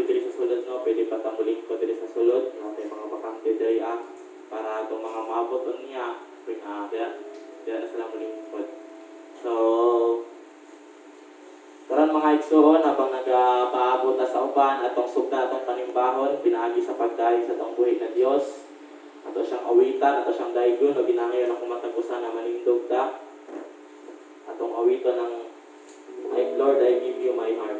diri sa sulod, no, pwede pa tamuling ko diri sa sulod, no, kay mga bakante diri para itong mga maabot niya, kaya na sila mulingkod. So, karon mga igsoon, habang nagapaabot na sa uban, atong sugda atong panimbahon, pinaagi sa pagdaig sa atong buhi na Dios, ato siyang awitan, ato siyang daigon, o ginangayon ang kumatag-usa na manindog ta, atong awitan ng Lord, I give you my heart.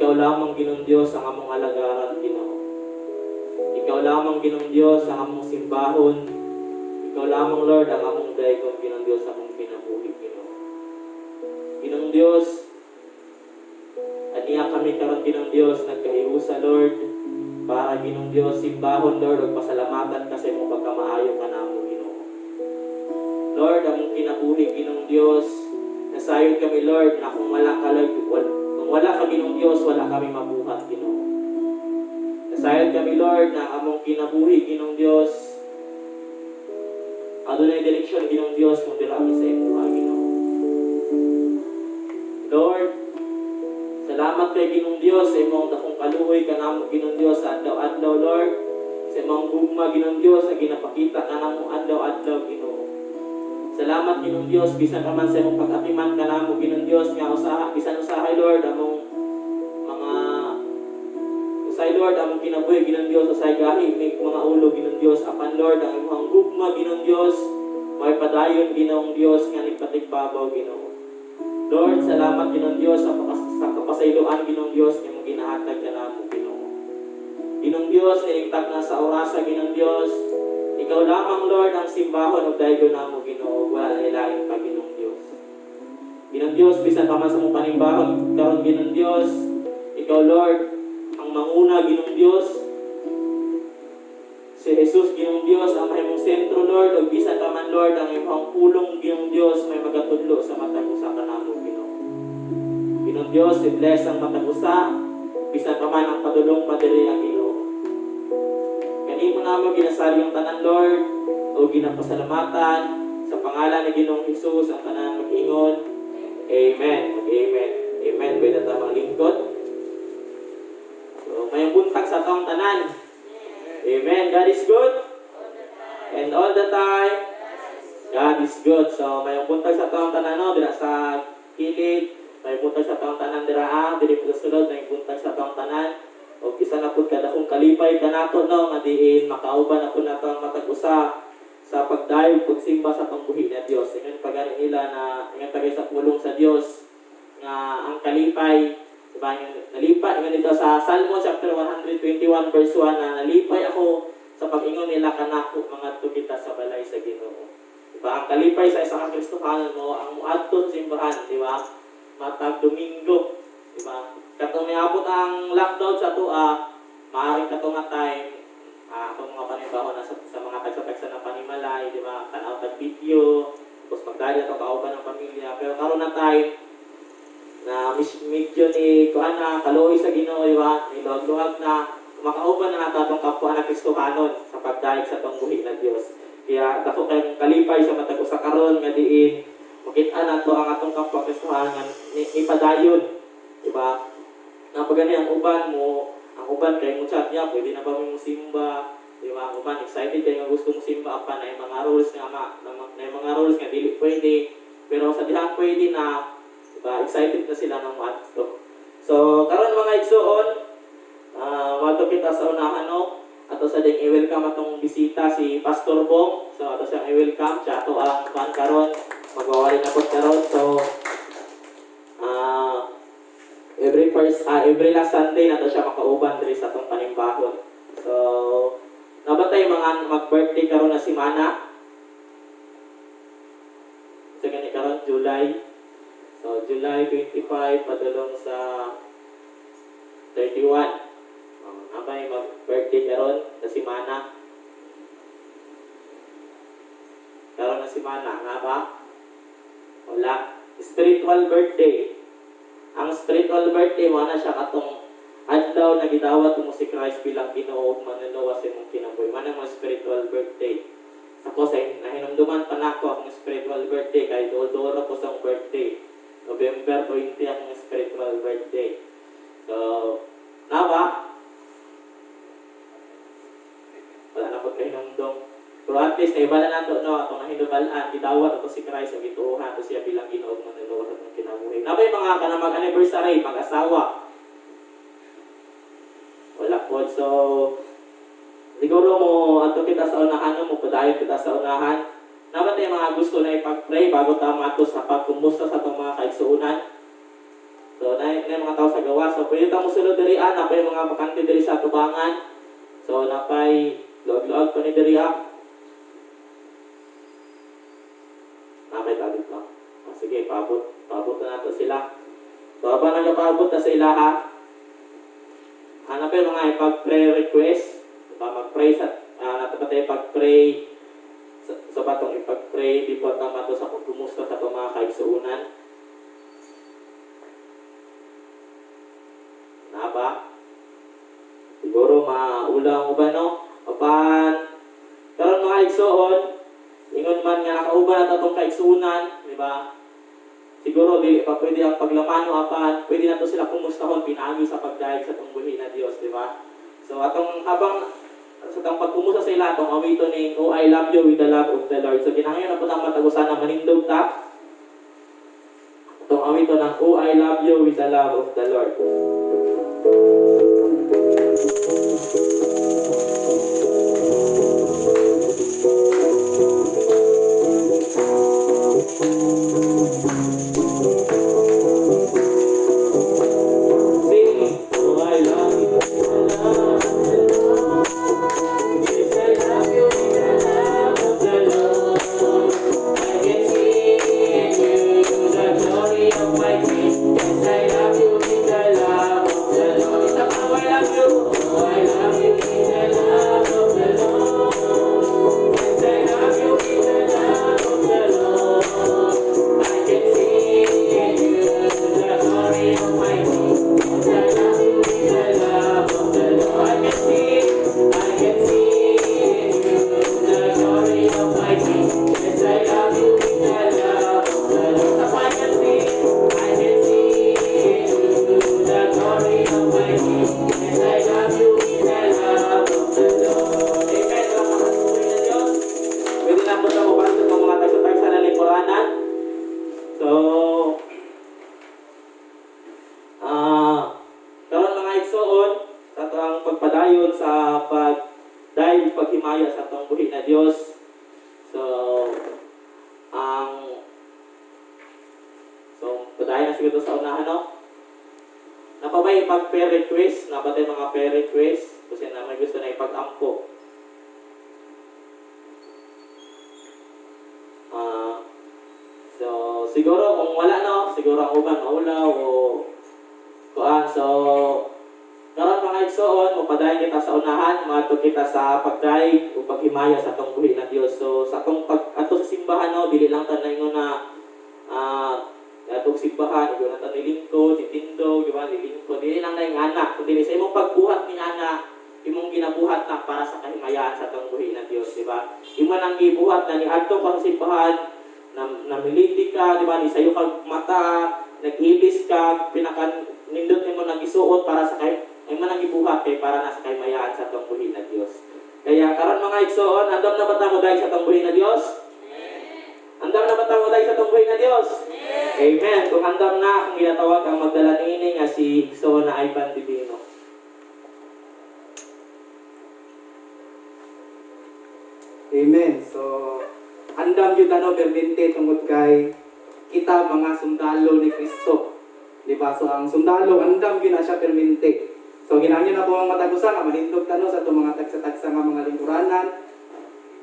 Ikaw lamang Ginoong Dios ang among alagaran, Ginoo. Ikaw lamang Ginoong Dios ang among simbahon. Ikaw lamang Lord ang among daigong Ginoong Dios ang among kinabuhi, Ginoo. Ginoong Dios, aniya kami karon Ginoong Dios nagkahiusa Lord para Ginoong Dios simbahon Lord ug pasalamatan kasi mo pagkamaayo ka namo Ginoo. Lord, among kinabuhi Ginoong Dios, nasayod kami Lord na kung wala ka Lord, kung wala ka Ginoong Dios, wala kami mabuhat Ginoo. Nasayod kami Lord na among kinabuhi Ginoong Dios, adunay direksyon Ginoong Dios kung dira kami sa imuha Ginoo. Lord, salamat kay Ginoong Dios sa imong dakong kaluoy kanamo Ginoong Dios sa adlaw-adlaw Lord. Sa imong gugma Ginoong Dios sa ginapakita kanamo adlaw-adlaw Ginoo. Salamat Ginoong Dios bisan pa man sa imong pag-atiman kanamo Ginoong Dios nga usaha bisan usahay Lord among mga usahay Lord among kinabuhi Ginoong Dios usahay gahi may mga ulo Ginoong Dios apan Lord ang imong gugma Ginoong Dios may padayon Ginoong Dios nga nagpatigbabaw Ginoo. Lord, salamat Ginoong Dios sa kapasayloan Ginoong Dios nga mong ginahatag kanamo Ginoo. Ginoong Dios, niligtag na sa orasa Ginoong Dios. Ikaw lamang Lord ang simbahon ug daygon namo Ginoo, wala lain pa Ginoong Dios. Ginoong Dios, bisan pa man sa mong panimbahon karon Ginoong Dios, ikaw Lord ang manguna Ginoong Dios. Si Jesus Ginoong Dios ang mahimong sentro Lord ug bisan pa man Lord ang imong pulong Ginoong Dios may magatudlo sa matag usa kanamo Ginoo. Ginoong Dios, i-bless ang matag usa bisan pa man ang padulong padiri ang Ginoo. Kanimo namo ginasali ang tanan Lord o ginapasalamatan sa pangalan ni Ginoong Hesus ang tanan mag-ingon. Amen. Amen. Amen. Pwede ta maglingkod. So, may buntag sa atong tanan. Amen. God is good. And all the time, God is good. So, may buntag sa atong tanan no, dira sa kilid, may buntag sa atong tanan dira diri po sa sulod, may buntag sa atong tanan. O isa na po kada kung kalipay kanato no, nga diin makauban ako nato ang matag-usa sa pagdayon pagsimba sa pangbuhi na Dios. Ingon pagani nila na ingon tagay sa pulong sa Dios nga ang kalipay, diba, nalipay ingon dito sa Salmo chapter 121 verse 1 na nalipay ako sa pag-ingon nila kanako mga kita sa balay sa Ginoo. Diba, ang kalipay sa isang Kristohanon mo ang muadto sa simbahan, di ba? Matag Domingo, di ba? Katong niabot ang lockdown sa tuwa, maaaring katong nga time, itong mga panibahon na sa mga tagsa-tagsa ng panimalay, di ba? Tanaw tag video, tapos magdali ito kauban ng pamilya. Pero karon na time, na medyo ni kuana kaloy sa Ginoo, di ba? Niluwag-luwag na makauban na nato itong kapwa na Kristohanon sa pagdaig sa pangbuhi na Dios. Kaya dako kayong kalipay sa matag usa karon nga diin, makita nato ang atong kapwa Kristohanon ni padayon, di ba? Na pagani ang uban mo, ang uban kay mo chat niya, pwede na ba mo simba, di ba? Ang uban excited kay nga gusto mo simba pa na mga rules nga na mga rules nga dili pwede, pero sa dihang pwede na, di ba? Excited na sila nang maadto. So karon mga igsoon, mato kita sa unahan no, ato sa ding i-welcome atong bisita si Pastor Bong. So ato siyang i-welcome siya ato ang kan karon, magwawali na pud karon. So every last Sunday na to siya makauban diri sa atong panimbahon. So, nabatay mga mag-birthday karon na si Mana. So, gani karon July. So, July 25 padulong sa 31. Abay mag-birthday karon na si Mana. Karon na si Mana, nga ba? Wala. Spiritual birthday. Ang spiritual birthday mo na siya katong adlaw na gidawat mo si Christ bilang Ginoo ug mananawa sa imong kinabuhi. Man ang spiritual birthday. Ako sa nahinumduman pa nako akong spiritual birthday kay duol-duol ko sa birthday. November 20 akong spiritual birthday. So, nawa wala na po kayo hinumdum. Pero at least, naibala na ito, no, itong nahinubalaan, gidawat ako si Christ, ang gituuhan ito siya bilang Ginoo ug mananawa sa imong kinabuhi. Nabay mga ka na mag-anniversary, mag-asawa. Wala po. So, siguro mo, ato kita sa unahan, mo padayon kita sa unahan. Nabat yung mga gusto na ipag-pray bago tama ito sa pagkumusta sa itong mga kaigsuunan. So, na mga tao sa gawa. So, pwede tayo musulod diri, napay mga bakante diri sa tubangan. So, napay luag-luag pa ni diri, napay talit lang. Sige, paabot na nato sila. So, habang nagpaabot na sa ila, napay mga ipag-pray request. Diba, mag-pray sa, natapatay ipag-pray sa batong ipag-pray, di po tama to sa pagkumusta sa itong mga kaigsuunan. Ba? Siguro maulang ba no? Apan karon mga igsoon, ingon man nga nakauban at atong kaigsuunan, di ba? Siguro di pa pwede ang paglamano apan pwede na to sila kumustahon pinaagi sa pagdaig sa atong buhi na Dios, di ba? So atong habang sa atong pagkumusta sa ila atong awito ni Oh I Love You with the Love of the Lord. So kinahanglan na po nang matagusan na manindog ta. Atong awito ng Oh I Love You with the Love of the Lord. Paghimaya sa atong buhi na Dios. So padayon na siguro sa unahan, no? Napabay pag-prayer request, nabatay mga prayer request kasi na may gusto na ipag-ampo. So siguro kung wala, no, siguro ang uban maulaw o kuan. So karon mga igsoon, mapadayon kita sa unahan, maadto kita sa pagdaig o paghimaya sa atong buhi na Dios. So sa atong ato sa simbahan, no, dili lang ta na ingon na atong simbahan, ug na ta nilingkod, itindog, di ba? Nilingkod, dili lang na yung anak, kundi sa imong pagbuhat ni anak, imong ginabuhat na para sa kahimayaan sa atong buhi na Dios, di ba? Imo nang gibuhat na ni adto ka sa simbahan, namiliti ka, di ba? Ni sayo kag mata, nag-ibis ka, pinakan nindot nimo nang isuot para sa imo nang gibuhat kay para na sa kahimayaan sa atong buhi na Dios. Kaya karon mga igsoon, andam na ba ta mo dahil sa atong buhi na Dios? Andam na ba ta mo dahil sa atong buhi na Dios? Amen. Kung andam na, kung ginatawag ang magdala niini nga si Igsoon na Ivan Divino. Amen. So, andam yun permente tungod kay kita mga sundalo ni Kristo. Di ba? So, ang sundalo, andam yun na siya permente. So, ginahangyo na po ang matagusan, nga manindog sa itong mga tagsa-tagsa nga mga lingkuranan.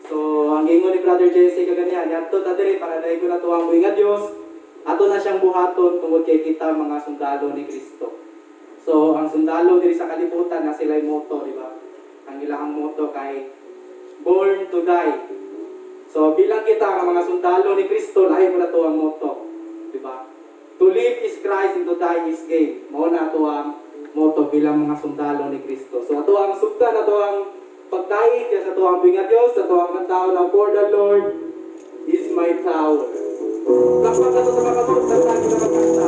So, ang ingon ni Brother Jesse kaganyan, yato ta diri para dahil ko na ito ang buhi nga Diyos. Ato na siyang buhaton tungod kay kita mga sundalo ni Kristo. So, ang sundalo diri sa kalibutan na sila'y moto, di ba? Ang ilang moto kay Born to Die. So, bilang kita ang mga sundalo ni Kristo, lahi mo na ito ang moto, di ba? To live is Christ and to die is gain. Mao na ito ang moto bilang mga sundalo ni Kristo. So, ito ang sugdan, ito ang pagkain, sa ito ang binga Diyos, ito ang kantaon ng For the Lord is my tower. Lakpak na ito sa mga sugdan sa akin na magkanta.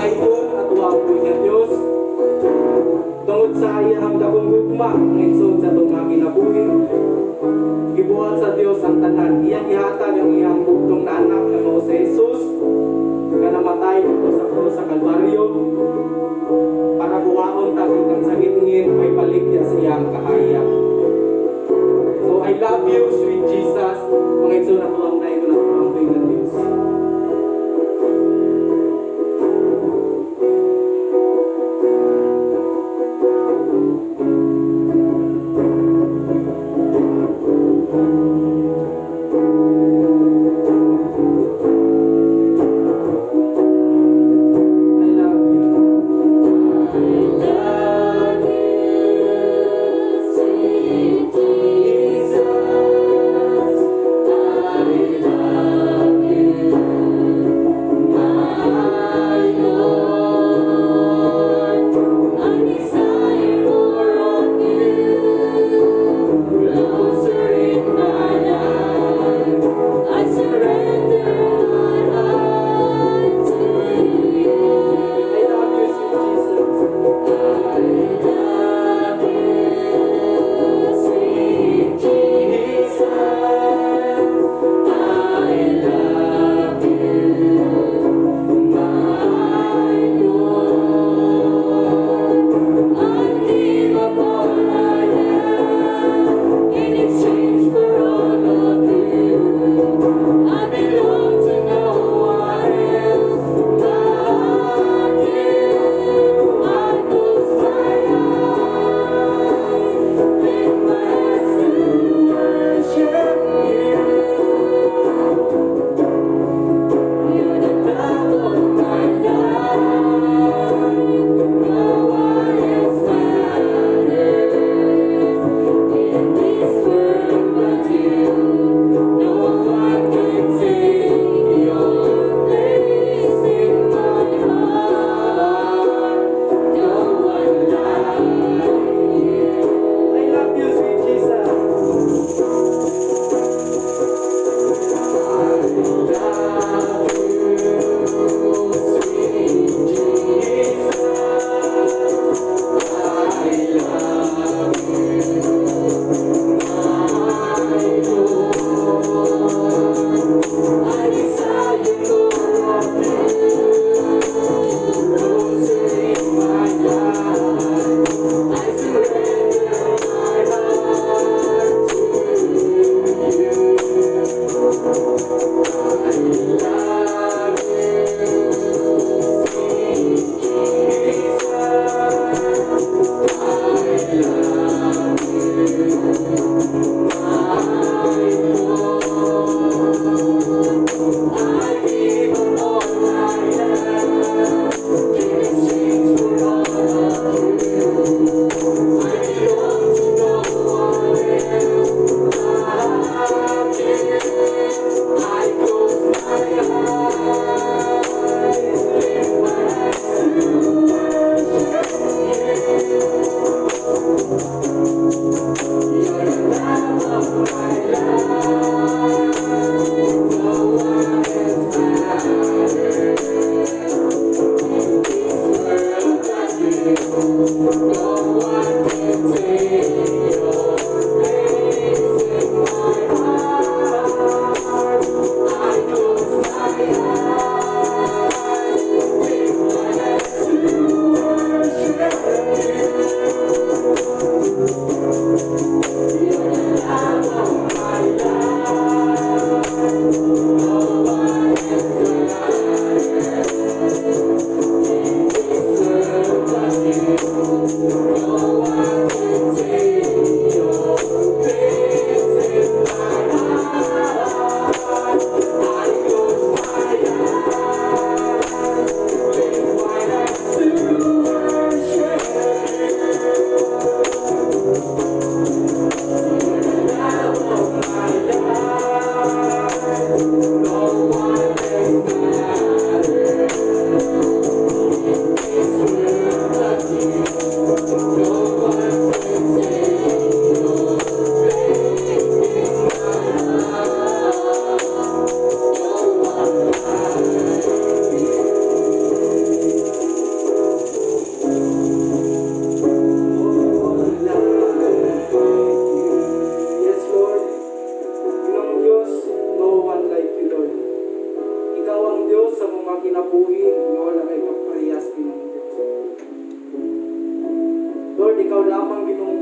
paglayon at wapoy nga Diyos. Tungod sa iyang dakong gugma, ang igsoon sa itong mga kinabuhi. Gibuhat sa Diyos ang tanan. Iyang ihatag ang iyang bugtong na anak na mo sa Jesus nga namatay dito sa krus sa Kalbaryo para buhaon tagig ang sagit-ngit may paligya sa iyang kahayag. So I love you, sweet Jesus. Mga igsoon na tulang na ito na tulang ng Diyos. I love you. Jesus, I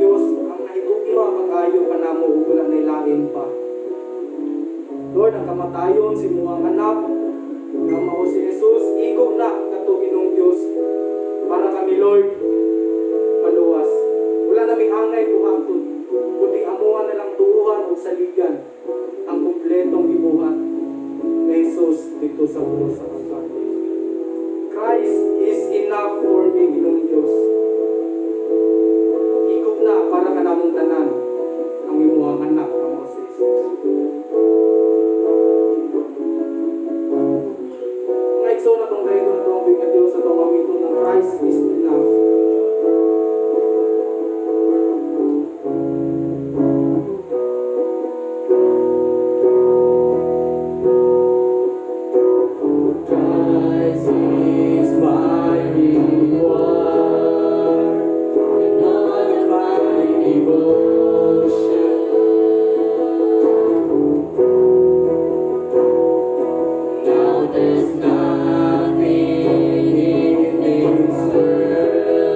Diyos, ang nahigugma pag-ayo ka na mo, ug wala nailain pa. Lord, ang kamatayon si muang anak, nga mao si Jesus, iko na kato Ginoong Diyos, para kami, Lord, maluwas. Wala nami angay buhaton, kundi amuhan na lang tuuhan o saligan ang kumpletong gibuhat ni Jesus dito sa ulo sa Kalbaryo. Christ is enough for me, Ginoong Diyos. Ikaw na para ka namong tanan ang imuhang anak na mo si Jesus. Mga igso na itong rito na itong bigyan Diyos sa itong mamito ng Christ is enough. Christ is my reward, and all my devotion. Now there's nothing in this world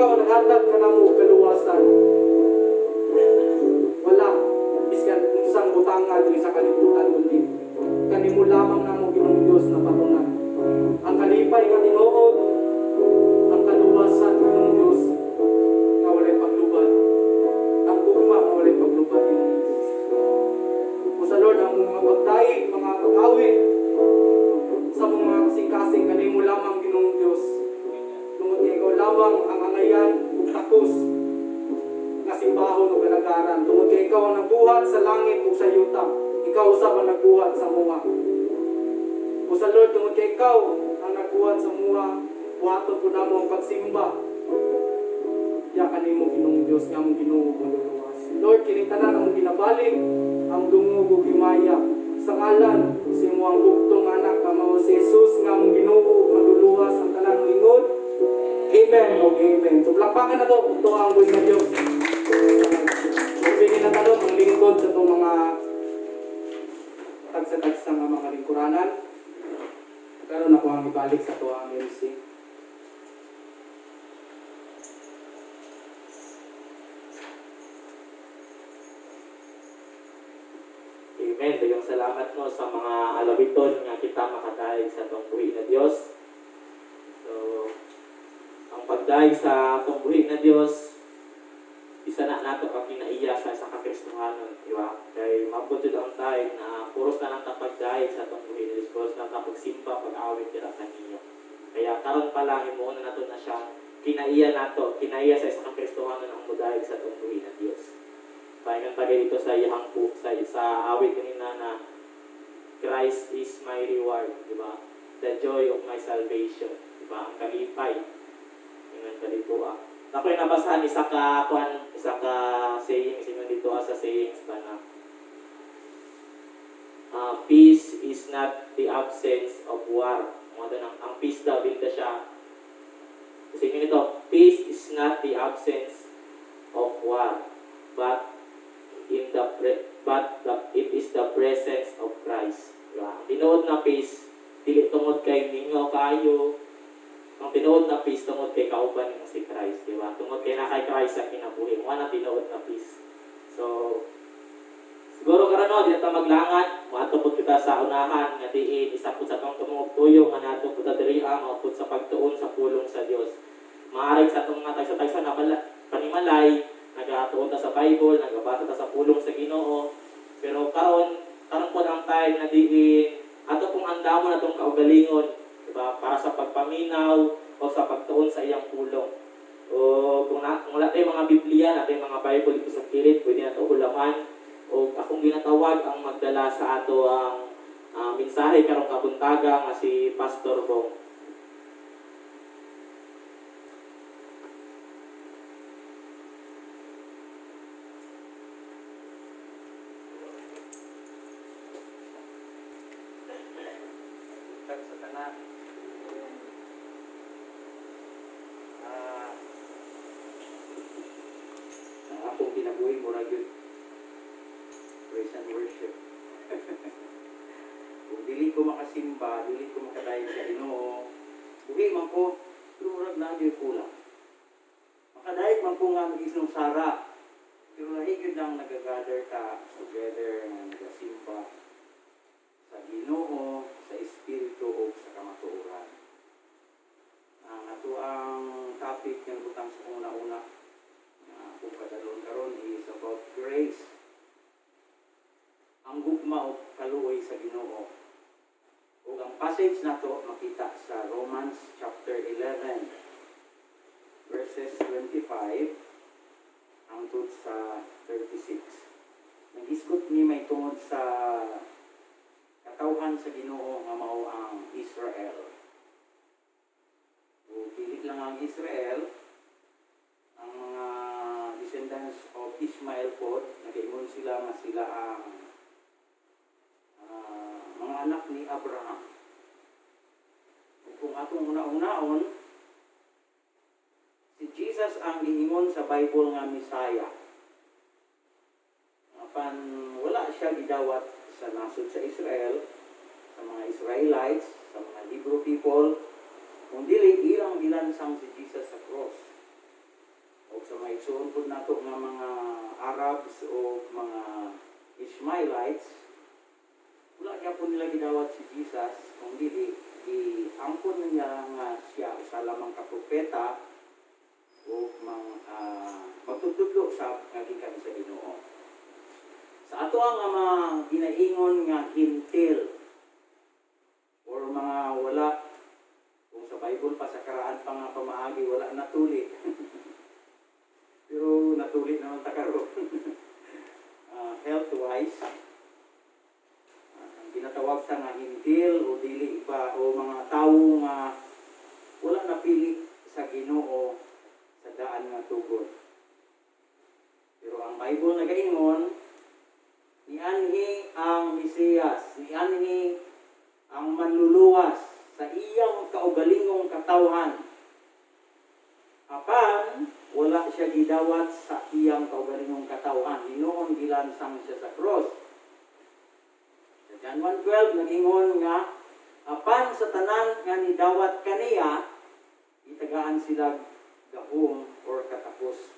ikaw naghatag ka namo og kaluwasan. Wala biskan unsang butangan diri sa kalibutan kundi kanimo lamang namo Ginoong Dios na patungan. Ang kalipay nga tinuod, ang kaluwasan Ginoong Dios nga walay paglubad. Ang gugma nga walay paglubad Ginoong Dios. O sa Lord ang mga pagdaig, mga pag-awit sa mga kasing-kasing kanimo lamang Ginoong Dios. Tungod kay ikaw lamang ang angayan ug takos nga simbahon ug kalagaran. Tungod kay ikaw ang nagbuhat sa langit ug sa yuta. Ikaw usab ang nagbuhat sa mua. O sa Lord, tungod kay ikaw ang nagbuhat sa mua, buhaton po namo ang pagsimba. Ya kanimo Ginoong Dios nga among Ginoo maluluwas. Lord, kining tanan among ginabalik ang dungog ug himaya sa ngalan sa imong bugtong anak nga mao si Jesus nga among Ginoo maluluwas ang tanan moingon. Amen o amen. So plakpakan na to ang buhay na Diyos. Pwede na tanong ang lingkod sa itong mga tagsa-tagsa nga mga lingkuranan. Karon ako ang ibalik sa tuwang MC. Amen. Daghang salamat no sa mga alawiton nga kita makadayeg sa atong buhi na Dios. So, ang pagdayeg sa atong buhi na Dios, isa na nato ka kinaiya sa kakristohanon, di ba? Kay mabot jud ang time na puros na lang ta pagdayeg sa atong buhi na Dios, puros na ta pagsimba, pag-awit dira kaniya. Kaya karon pa lang himuon na nato na siyang kinaiya nato, kinaiya sa isa kakristohanon ang mudayeg sa atong buhi na Dios. Paingon pa dito sa iyang book, sa awit kanina na Christ is my reward, di ba? The joy of my salvation, di ba? Ang kalipay. Ingon pa dito Ako yung nabasahan isa ka sayings, ingon dito sa sayings ba na peace is not the absence of war. Ang peace daw, bilda siya. Kasi ingon dito, peace is not the absence of war, but it is the presence of Christ. Diba? Ang tinuod na peace, dili tungod kay ninyo kayo. Ang tinuod na peace, tungod kay kauban ng si Christ. Diba? Tungod kay na kay Christ sa kinabuhi. Wala tinuod na peace. So, siguro karano, di natin maglangan. Matupod kita sa unahan, nga diin, isa po sa itong tumungog tuyo, nga nato po tadiriang, o po sa pagtuon sa pulong sa Diyos. Maaring sa itong mga tagsa-tagsa na panimalay, nagatuon ta sa Bible, nagabasa ta sa pulong sa Ginoo. Pero karon po ang time na diin ato pong andamon atong kaugalingon, diba? Para sa pagpaminaw o sa pagtuon sa iyang pulong. O kung wala tayong mga Biblia, natin mga Bible dito sa kilid, pwede na ito ulaman. O akong ginatawag ang magdala sa ato ang mensahe karong kabuntaga nga si Pastor Bong. Sa tanan. Ang akong kinabuhi mo ra gyud praise and worship. Kung dili ko makasimba, dili ko makadayon sa Ginoo, buhi man ko, pero murag na gyud kulang. Makadayon man ko nga mag-isnong sara, pero lahi gyud lang nagagather ka together nga nagasimba sa Ginoo, sa Espiritu o sa kamatuoran. Ang ato ang topic ng butang sa una-una na kung kadalon karon is about grace. Ang gugma o kaluoy sa Ginoo. O ang passage na to makita sa Romans chapter 11 verses 25 hangtod sa 36. Nag-isgot ni may tungod sa katawhan sa Ginoo nga mao ang Israel. O dili lang ang Israel, ang mga descendants of Ishmael po, nag-ingon sila nga sila ang mga anak ni Abraham. O kung atong una-unaon, si Jesus ang giingon sa Bible nga Messiah. Apan wala siya gidawat sa nasod sa Israel, sa mga Israelites, sa mga Hebrew people, kung dili ilang gilansang si Jesus sa cross. Igsuon po nato nga mga Arabs o mga Ishmaelites, wala kaya po nila gidawat si Jesus, kung di angkon niya nga siya usa lamang ka propeta o magtutudlo sa nga gikan sa Ginoo. Sa ato ang mga ginaingon nga hintil or mga wala, kung sa Bible pa sa karaan pa nga pamaagi wala natuli. Pero natuli naman ta karon. Health-wise, ang ginatawag sa nga hintil o dili pa o mga tawo nga wala napili sa Ginoo sa daan nga tugon. Pero ang Bible nagaingon, nianhi ang Mesiyas, nianhi ang manluluwas sa iyang kaugalingong katawhan. Apan, wala siya gidawat sa iyang kaugalingong katawhan. Hinoon gilansang siya sa cross. Sa John 1:12, nag-ingon nga, apan sa tanan nga nidawat kaniya, itagaan sila gahom or katapos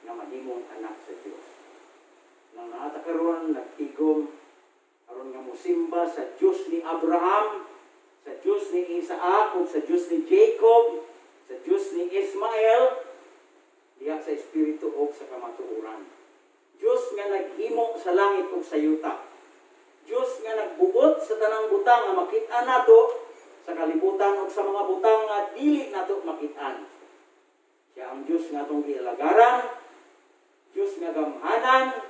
nga mahimong anak sa Dios. Nang naata karon nagtigom aron nga mosimba sa Dios ni Abraham, sa Dios ni Isaac ug sa Dios ni Jacob, sa Dios ni Ismael, diha sa espiritu ug sa kamatuoran. Dios nga naghimo sa langit ug sa yuta. Dios nga nagbuot sa tanang butang nga makit-an nato sa kalibutan ug sa mga butang nga dili nato makit-an. Siya ang Dios nga atong gialagaran, Dios nga gamhanan,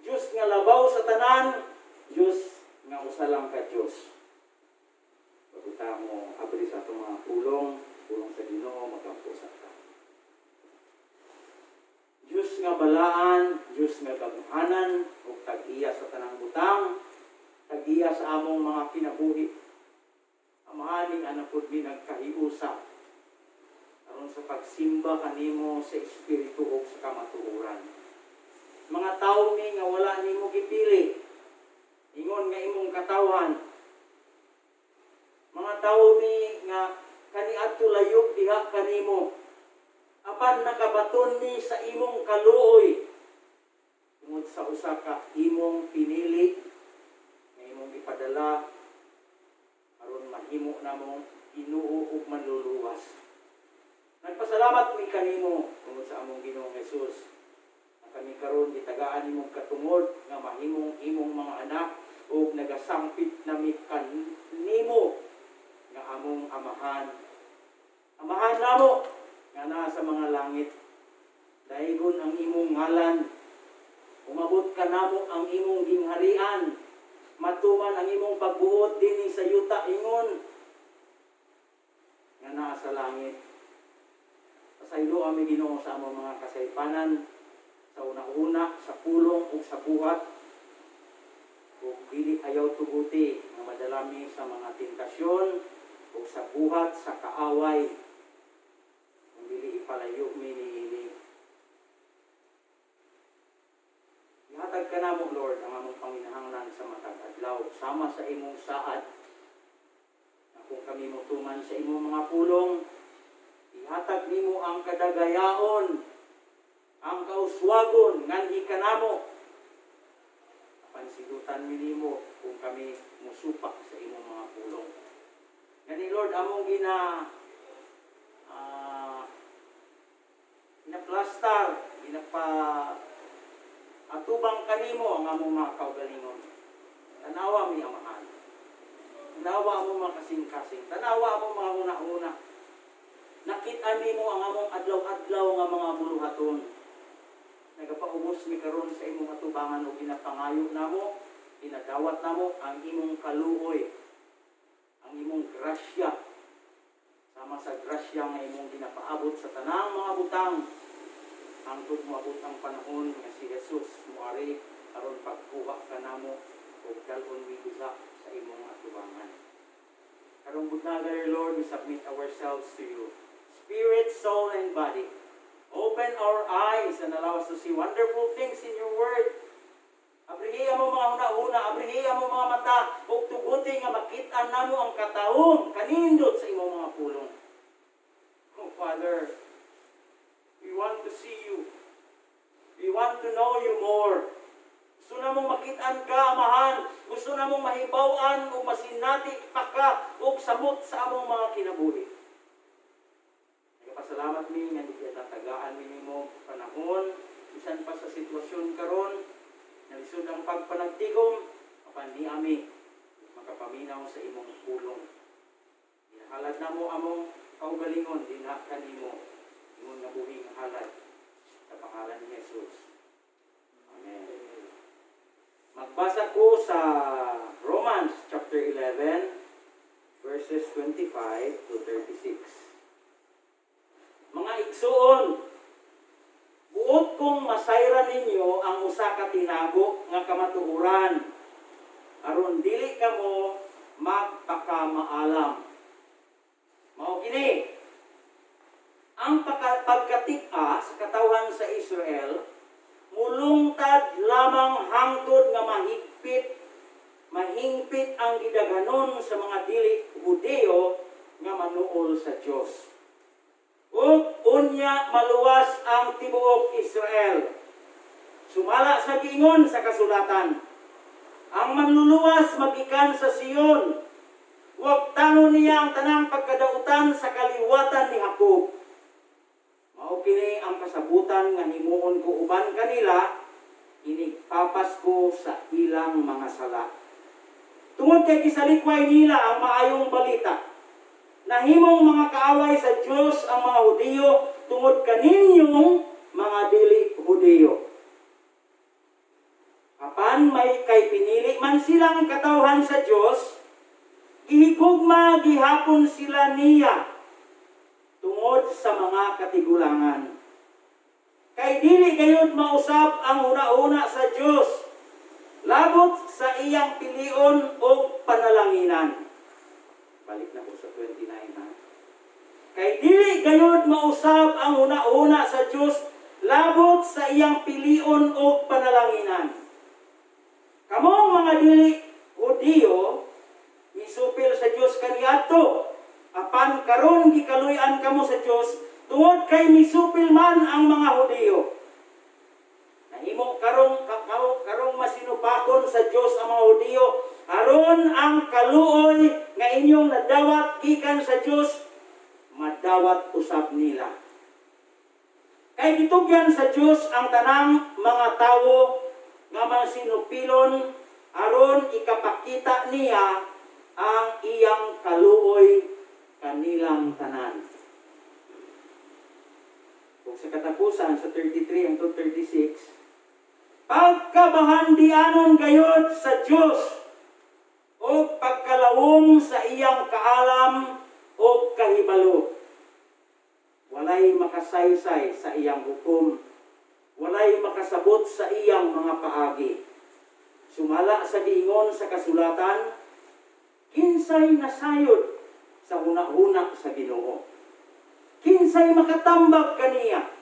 Dios nga labaw sa tanan, Dios nga usa lang ka Dios. Pagkuta mo abri sa atong mga pulong sa Ginoo magampo sa ta. Dios nga balaan, Dios nga gamhanan ug tag-iya sa tanang butang, tag-iya sa among mga kinabuhi. Amahaning anak pud mi nagkahiusa aron sa pagsimba kanimo sa espiritu ug sa kamatuoran. Mga tawo mi nga wala nimo gipili, ingon nga imong katawhan. Mga tawo mi nga kaniadto layok diha kanimo, apan nakabaton ni sa imong kaluoy tungod sa usa ka imong pinili nga imong ipadala aron mahimo namong Ginoo ug manluluwas. Nagpasalamat mi kanimo tungod sa among Ginoong Hesus. Kami karon gitagaan nimong katungod nga mahimong imong mga anak ug nagasangpit nami kanimo nga among amahan. Amahan namo nga naa sa mga langit. Daigon ang imong ngalan. Umabot ka namo ang imong gingharian. Matuman ang imong pagbuot dinhi sa yuta ingon nga naa sa langit. Pasaylo ami Ginoo sa among mga kasaypanan, sa una-una, sa pulong o sa buhat, o dili ayaw tuguti nga madalami sa mga tentasyon o sa buhat, sa kaaway, kung dili ipalayo minili. Ihatag ka na mo, Lord, ang among panginahanglan sa matag adlaw, sama sa imong saad, na kung kami mutuman sa imong mga pulong, ihatag nimo ang kadagayaon, ang kauswagon, nganhi ka namo. Pansidutan mi nimo kung kami musupak sa imong mga pulong. Ngani Lord, among ginaplastar, atubang kanimo ang among mga kaugalingon. Tanawa mi amahan. Tanawa mo mga kasing-kasing. Tanawa mo mga una-una. Nakita nimo ang among adlaw-adlaw nga mga buluhaton. Nagapaubos mi karon sa imong atubangan o ginapangayo namo, ginadawat namo ang imong kaluoy, ang imong grasya. Sama sa grasya nga imong ginapaabot sa tanang mga butang. Hangtod moabot ang panahon nga si Jesus moari aron pagkuha ka namo ug dalhon mi sa imong atubangan. Karong budnaga, Lord, we submit ourselves to you. Spirit, soul, and body. Open our eyes and allow us to see wonderful things in your word. Abrihiya mo mga huna-huna, abrihiya mo mga mata, ug tuguti nga makita namo ang katahong kanindot sa imong mga pulong. Oh Father, we want to see you. to know you more. Gusto na mong makitaan ka, amahan. Gusto na mong mahibawan o masinati pa ka o samot sa among mga kinabuhi. Nagpasalamat mi nga di tagaan mi nimo panahon bisan pa sa sitwasyon karon nalisod ang pagpanagtigom apan ni ami makapaminaw sa imong pulong. Inahalad na mo among kaugalingon dinha kanimo imong nabuhing halad sa pangalan ni Jesus. Amen. Magbasa ko sa Romans chapter 11 verses 25 to 36. Mga igsuon, buot kong masayran ninyo ang usa ka tinago nga kamatuoran aron dili kamo magpakamaalam. Mao kini ang pagkatik-a sa katawhan sa Israel mulungtad lamang hangtod nga mahingpit ang gidaghanon sa mga dili Hudeo nga manuol sa Dios. Ug unya maluwas ang tibuok Israel. Sumala sa giingon sa kasulatan, ang manluluwas magikan sa Sion. Huwag tangon niya ang tanang pagkadautan sa kaliwatan ni Jacob. Mao kini ang kasabutan nga himuon ko uban kanila, inigpapas ko sa ilang mga sala. Tungod kay gisalikway nila ang maayong balita, nahimong mga kaaway sa Dios ang mga Hudiyo tungod kaninyong mga dili Hudiyo. Apan may kay pinili man silang katawhan sa Dios, gihigugma gihapon sila niya tungod sa mga katigulangan. Kay dili gayud mausab ang una-una sa Dios, labot sa iyang pilion o panalanginan. Balik na po sa 29 ha. Kay dili gayud mausab ang una-una sa Dios, labot sa iyang pilion o panalanginan. Kamong mga dili Hudiyo, misupil sa Dios kaniadto. Apan karon gikaluy-an kamo sa Dios tungod kay misupil man ang mga Hudiyo. Nahimo karong masinupakon sa Dios ang mga Hudiyo aron ang kaluoy nga inyong nadawat gikan sa Dios madawat usab nila. Kay gitugyan sa Dios ang tanang mga tawo nga masinupilon aron ikapakita niya ang iyang kaluoy kanilang tanan. Kung sa katapusan sa 33 hangtod 36, pagkabahandianon gayud sa Dios o pagkalawom sa iyang kaalam o kahibalo. Walay makasaysay sa iyang hukom, walay makasabot sa iyang mga paagi. Sumala sa giingon sa kasulatan, kinsay nasayod sa huna-huna sa Ginoo. Kinsay makatambag kaniya.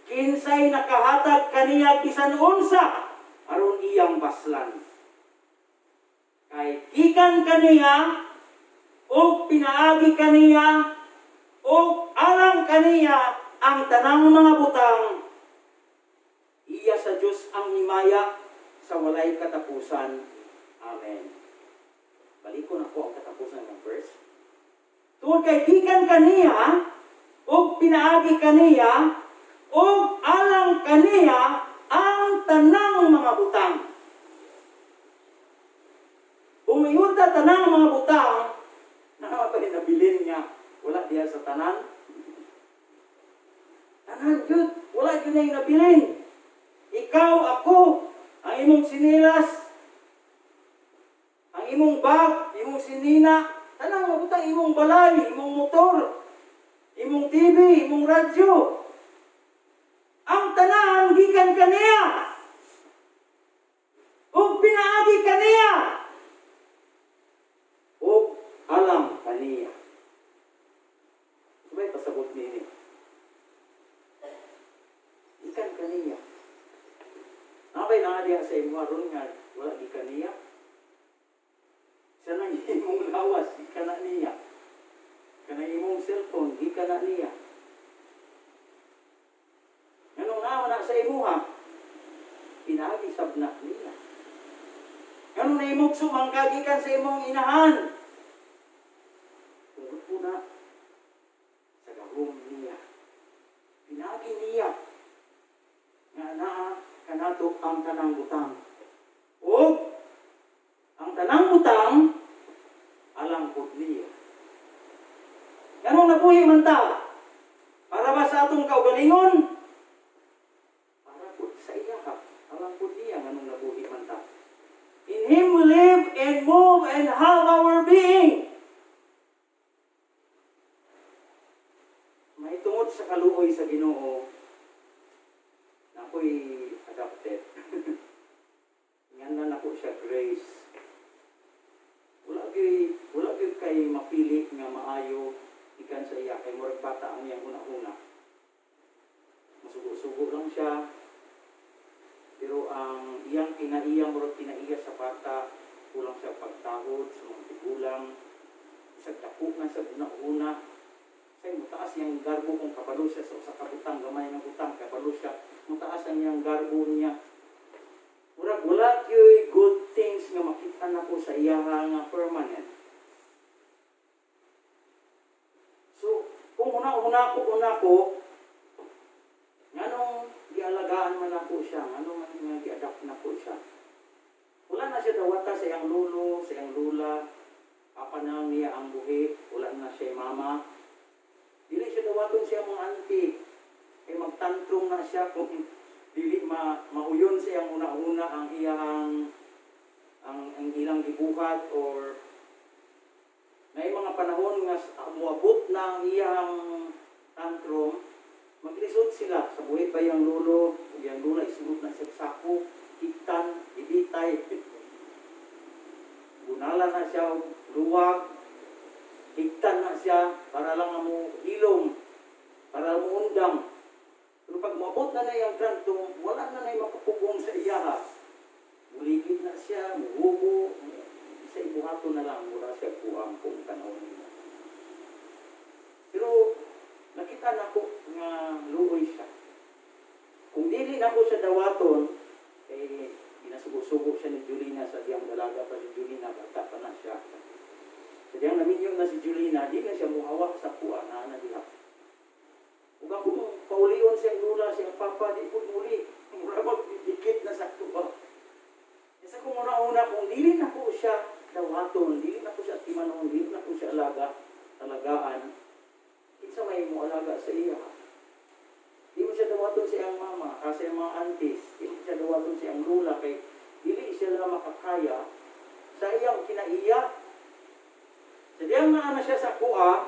Kinsay nakahatag kaniya bisan unsa aron iyang baslan. Kay gikan kaniya o pinaagi kaniya o alang kaniya ang tanang mga butang. Iya sa Dios ang himaya sa walay katapusan. Amen. Balik ko na po ang katapusan ng verse. Tungod kay gikan kaniya o pinaagi kaniya o alang kaniya ang tanang mga butang. Umiyuta tanang mga butang na naman pa rin nabilin niya. Wala diya sa tanan. Tanan yun. Wala yun na yung nabilin. Ikaw, ako, ang imong sinilas, ang imong bag, imong sinina, tanang mga butang, imong balay, imong motor, imong TV, imong radyo. Ang tanan, gikan kaniya. O pinaagi kaniya. O alam kaniya. Sabay pasabot niya. Gikan kaniya. Nakabay na diya sa imo aron nga wala gikan niya. Sa nang imong lawas, gikan na niya. Kanang imong cellphone, gikan na niya. Anong nga na sa imuha? pinagi sabna niya. Ganun na imong sumangkagikan sa imong inahan. Tungkol po na sa gahom niya. Pinagi niya nga naa kanato ang tanang butang. O ang tanang butang alang po niya. Ganun nabuhi man ta. Para ba sa atong kaugalingon? Para po sa iya ka. Alang po niya ganun nabuhi man ta. In Him we live and move and have our being. May tungod sa kaluoy sa Ginoo na ako'y adopted. Nga na ako siya grace. Wala gyud kay mapili nga maayo ikan sa iya kay murag bata ang iyang una-una. Masugo-sugo lang siya. Pero ang iyang kinaiya murag kinaiya sa bata, kulang siya pagtahod sa mga tigulang. Isag dako na sa una-una. Say mutaas yang garbo kung kabalo siya sa usa ka butang, gamay nga butang kabalo siya. Mutaas ang iyang garbo niya. Murag wala gyud good things nga makita nako sa iya nga permanent. So, kung una ko, nganong gialagaan man ako siya, nganong nga gi-adapt na ko siya. Wala na siya dawata sa iyang lolo, sa iyang lula, kapanaw niya ang buhi, wala na siya mama. Dili siya dawaton siya mga auntie, kay magtantrum na siya kung dili mauyon siya ang una-una ang ilang gibuhat or may mga panahon nga muabot na ang iyang tantrum, maglisod sila sa buhay pa yung lolo, yung lula isunod na sa sako, higtan, ibitay, bunala na siya, luwag, higtan na siya, para lang mo ilong, para mo undang. Pero pag muabot na yung tantrum, wala na yung makapugong sa iya. Muligid na siya, muhubo, sa ibuhato na lang, mura siya kuang kung tanaw niya. Pero, nakita na ko nga luoy siya. Kung dili na ko siya dawaton, eh, ginasugo-sugo siya ni Julina sa diyang dalaga pa si Julina, bata pa na siya. Sa diyang naminyong na si Julina, di na siya muhawak sa kuha na diha. Kung ako paulion siyang lula, siyang papa, di po muli. Mura magdikit na sa kuha. Isa kung una-una, kung dili na ko siya dawaton, dili na ko siya timanon, dili na ko siya alagaan, isa may mo alaga sa iya. Di mo siya dawaton sa iyang mama, kasi ang mga aunties, di mo siya dawaton sa iyang lula, kay dili siya lang makakaya sa iyang kinaiya. Sa diyang na siya sa kuha,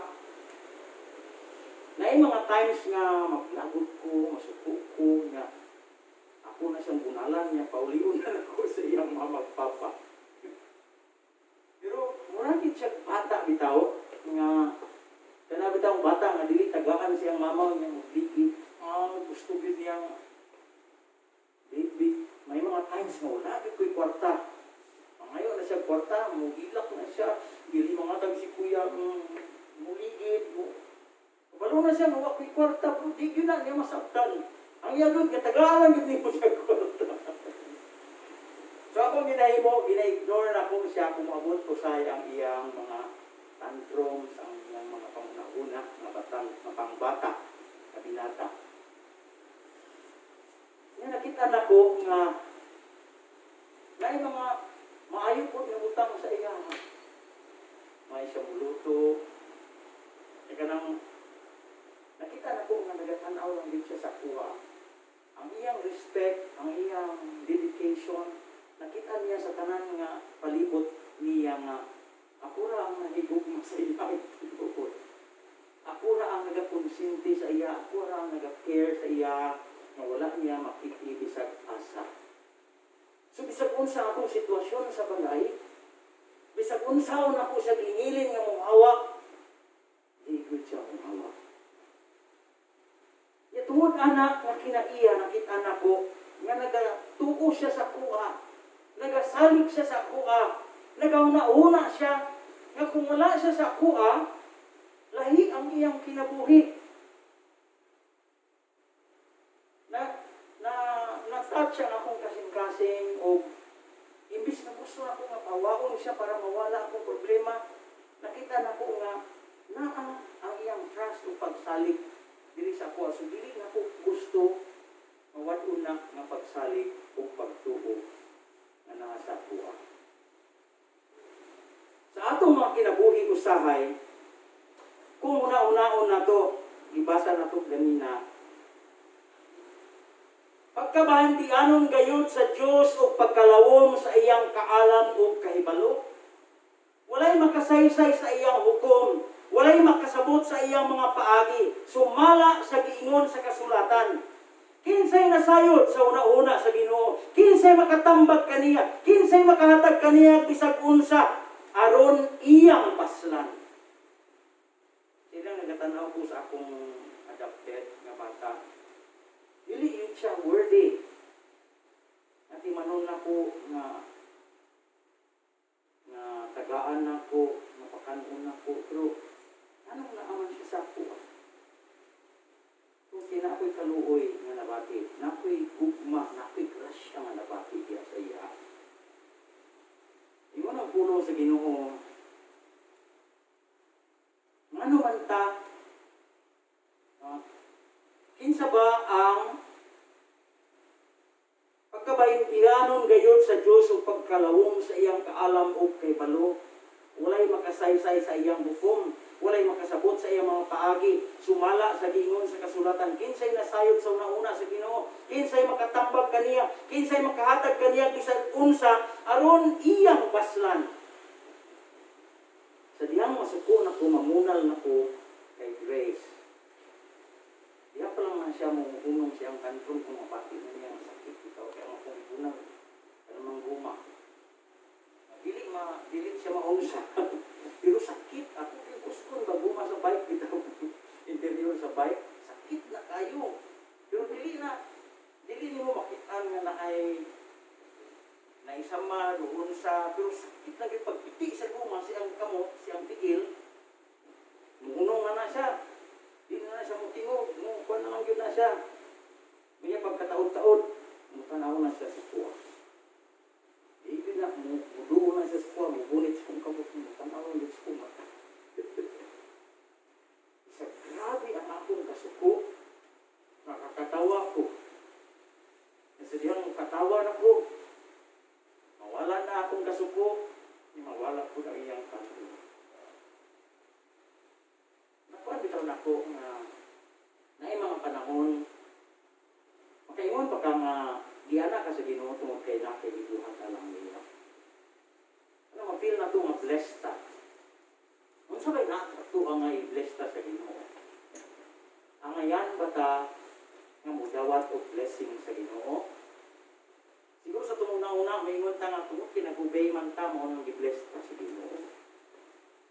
na yung mga times nga maglagot ko, masuko ko, nga ako na siyang bunalan niya, pauliun na ako sa iyang mama at papa. Pero muragit siya bata bitaw, nga kana bitaw bata nga dili tagaan siyang mama niya magbigit. Gusto gid niyang big. May mga times nga wala gid ko'y kwarta. Ngayon na siya kwarta, mugilak na siya. Dili mga tag si kuya muligid mo. Kabalo na siya nga ko'y kwarta, pero di gyud na niya masabtan. Ang yagod nga tagaan gid ni mo siya kwarta. So ako gina-ignore na ko siya kung abot ko sa ang iyang mga tantrums, ang iyang mga panguna-una, mga pangbata, kabinata. Nakita na ko nga may mga maayo po na utang sa iya. May siya muluto. Nakita na ko nga nagatanaw lang din siya sa kuha. Ang iyang respect, ang iyang dedication, nakita niya sa tanan nga palibot niya nga ako ra ang nahigugma sa iyang tulog. Ako ra ang nagakonsinti sa iya, ako ra ang nagacare sa iya, nga wala niya makikibisag asa. So bisag unsa akong sitwasyon sa balay, bisag unsaon ako sa gingilin nga mong hawak, di gud siya mong hawak. Tungod anak nga kinaiya, nakita na ko, nga nagatuo siya sa kuha, nagasalig siya sa kuha, nagauna-una siya, nga kung wala siya sa kuha, lahi ang iyang kinabuhi. Na-touch ang akong kasimbahan. klaseng o imbis na gusto ako nga pawaon siya para mawala akong problema, nakita na ko nga ang iyang trust o pagsalig dili sa ako. So dili na ko gusto mawad-on na nga pagsalig o pagtuo nga naa sa ako. Sa atong mga kinabuhi usahay, kung una-unaon na to, ibasa na to ganina, pagkabahantianon gayud sa Dios o pagkalawom sa iyang kaalam o kahibalo, walay makasaysay sa iyang hukom, walay makasabot sa iyang mga paagi, sumala sa giingon sa kasulatan. Kinsay nasayod sa una-una sa Ginoo, kinsay makatambag kaniya, kinsay makahatag kaniya bisag unsa aron iyang paslan. Sila nagatanaw ko sa akong adopted nga bata. Dili yun siya worthy. At imanon na ko nga tagaan na ko, napakanon na ko. Pero anong naaman siya sa ako? Kung sina ako'y kaluoy nga nabati, na ako'y gugma, na ako'y crush nga nabati diya sa iya. Yung ang pulo sa Ginoo, ano man ta, kinsa ba ang pagkabahintihanon gayud sa Dios o pagkalawom sa iyang kaalam o kahibalo, walay makasaysay sa iyang hukom, walay makasabot sa iyang mga paagi, sumala sa giingon sa kasulatan. Kinsay nasayod sa una-una sa Ginoo, kinsay makatambag kaniya, kinsay makahatag kaniya bisag unsa aron iyang paslan. Sa diyang masuko na ko, mamunal na ko kay Grace. Diya pa lang na siya mong siyang kanton kung mapati na niya ang sakit. Ikaw kaya akong ibunal. Ano mang guma. Dili siya maunsa. Pero sakit. Ako yung gusto ba guma sa bike. Bitaw interior sa bike. Sakit na kayo. Pero dili niyo makitaan nga na ay naisama doon sa, pero sakit na yung pagpiti sa guma, siyang kamot, siyang tigil, munong na siya, hindi na siya mutingog, kuha na lang yun na siya. May pagkataod-taod, mutanaw na siya sa kuha. Ibig na, muduo na siya sa kuha, mubunit sa kong kamot, mutanaw na sa kuha. Isa grabe ang akong kasuko, nakakatawa ko. Nasa diyang katawa na ko, mawala na akong kasuko, mawala ko na iyang kanto. Nakuha bitaw na ko na mga panahon, makaingon pa ka nga, diana ka sa Ginoo tungod kay na kay ibuhat na lang nila. Ano, ma-feel na ito, ma-blessed ta. Kung sabay na ito ang i-blessed ta sa Ginoo. Ang ayan ba ta nga mudawat o blessing sa Ginoo? Siguro sa tumuna-una, may ingon ta nga tungkol, kinagubay man ta, mo nang i-bless ka sa Ginoo.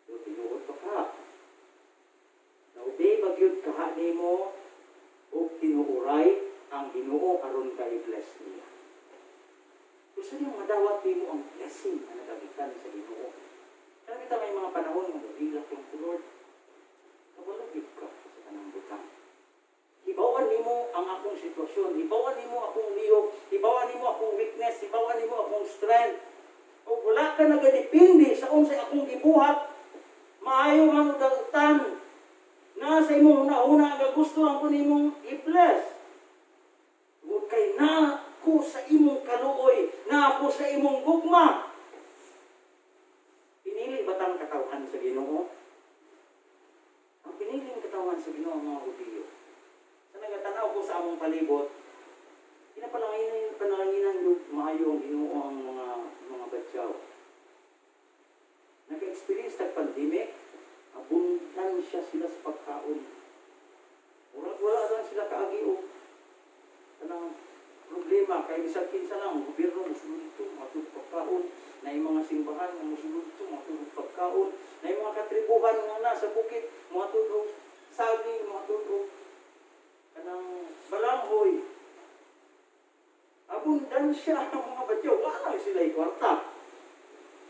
So, tinuod pa ka. Naubay bagyod kaha ni mo, o tinuuray ang Ginoo aron ka i-bless niya. Gusto niyang madawat mo ang blessing na nagagitan sa Ginoo. Kaya kita may mga panahon nga nagilak yung Lord, kabalagid ka sa kanang butang. Hibawan nimo ang akong sitwasyon, hibawan nimo akong liyog, hibawan nimo akong weakness, hibawan nimo akong strength. O wala ka nagadepende sa unsay akong gibuhat, maayo man udagutan, na sa imong una-una nga gusto lang ko nimong i-bless. Huwag kay na ako sa imong kaluoy, na ako sa imong gugma. Pinili ba tang katawan sa Ginoo? Ang piniling katawan sa Ginoo ang mga Hudiyo. Sa nagatanaw ko sa among palibot, pinapalanginan yung maayo ang Ginoo ang mga batyaw. Naka-experience ng pandemic, abundansya sila sa pagkaon. Wala lang sila kaagio. Anong problema, kaya bisag kinsa lang, gobyerno musulod ito, matulog pagkaon, na yung mga simbahan na musulod ito, matulog pagkaon, na yung mga katribuhan nga nasa bukit, matulog saging, matulog kanang balanghoy. Abundansya ang mga batyaw, wala sila ikwarta.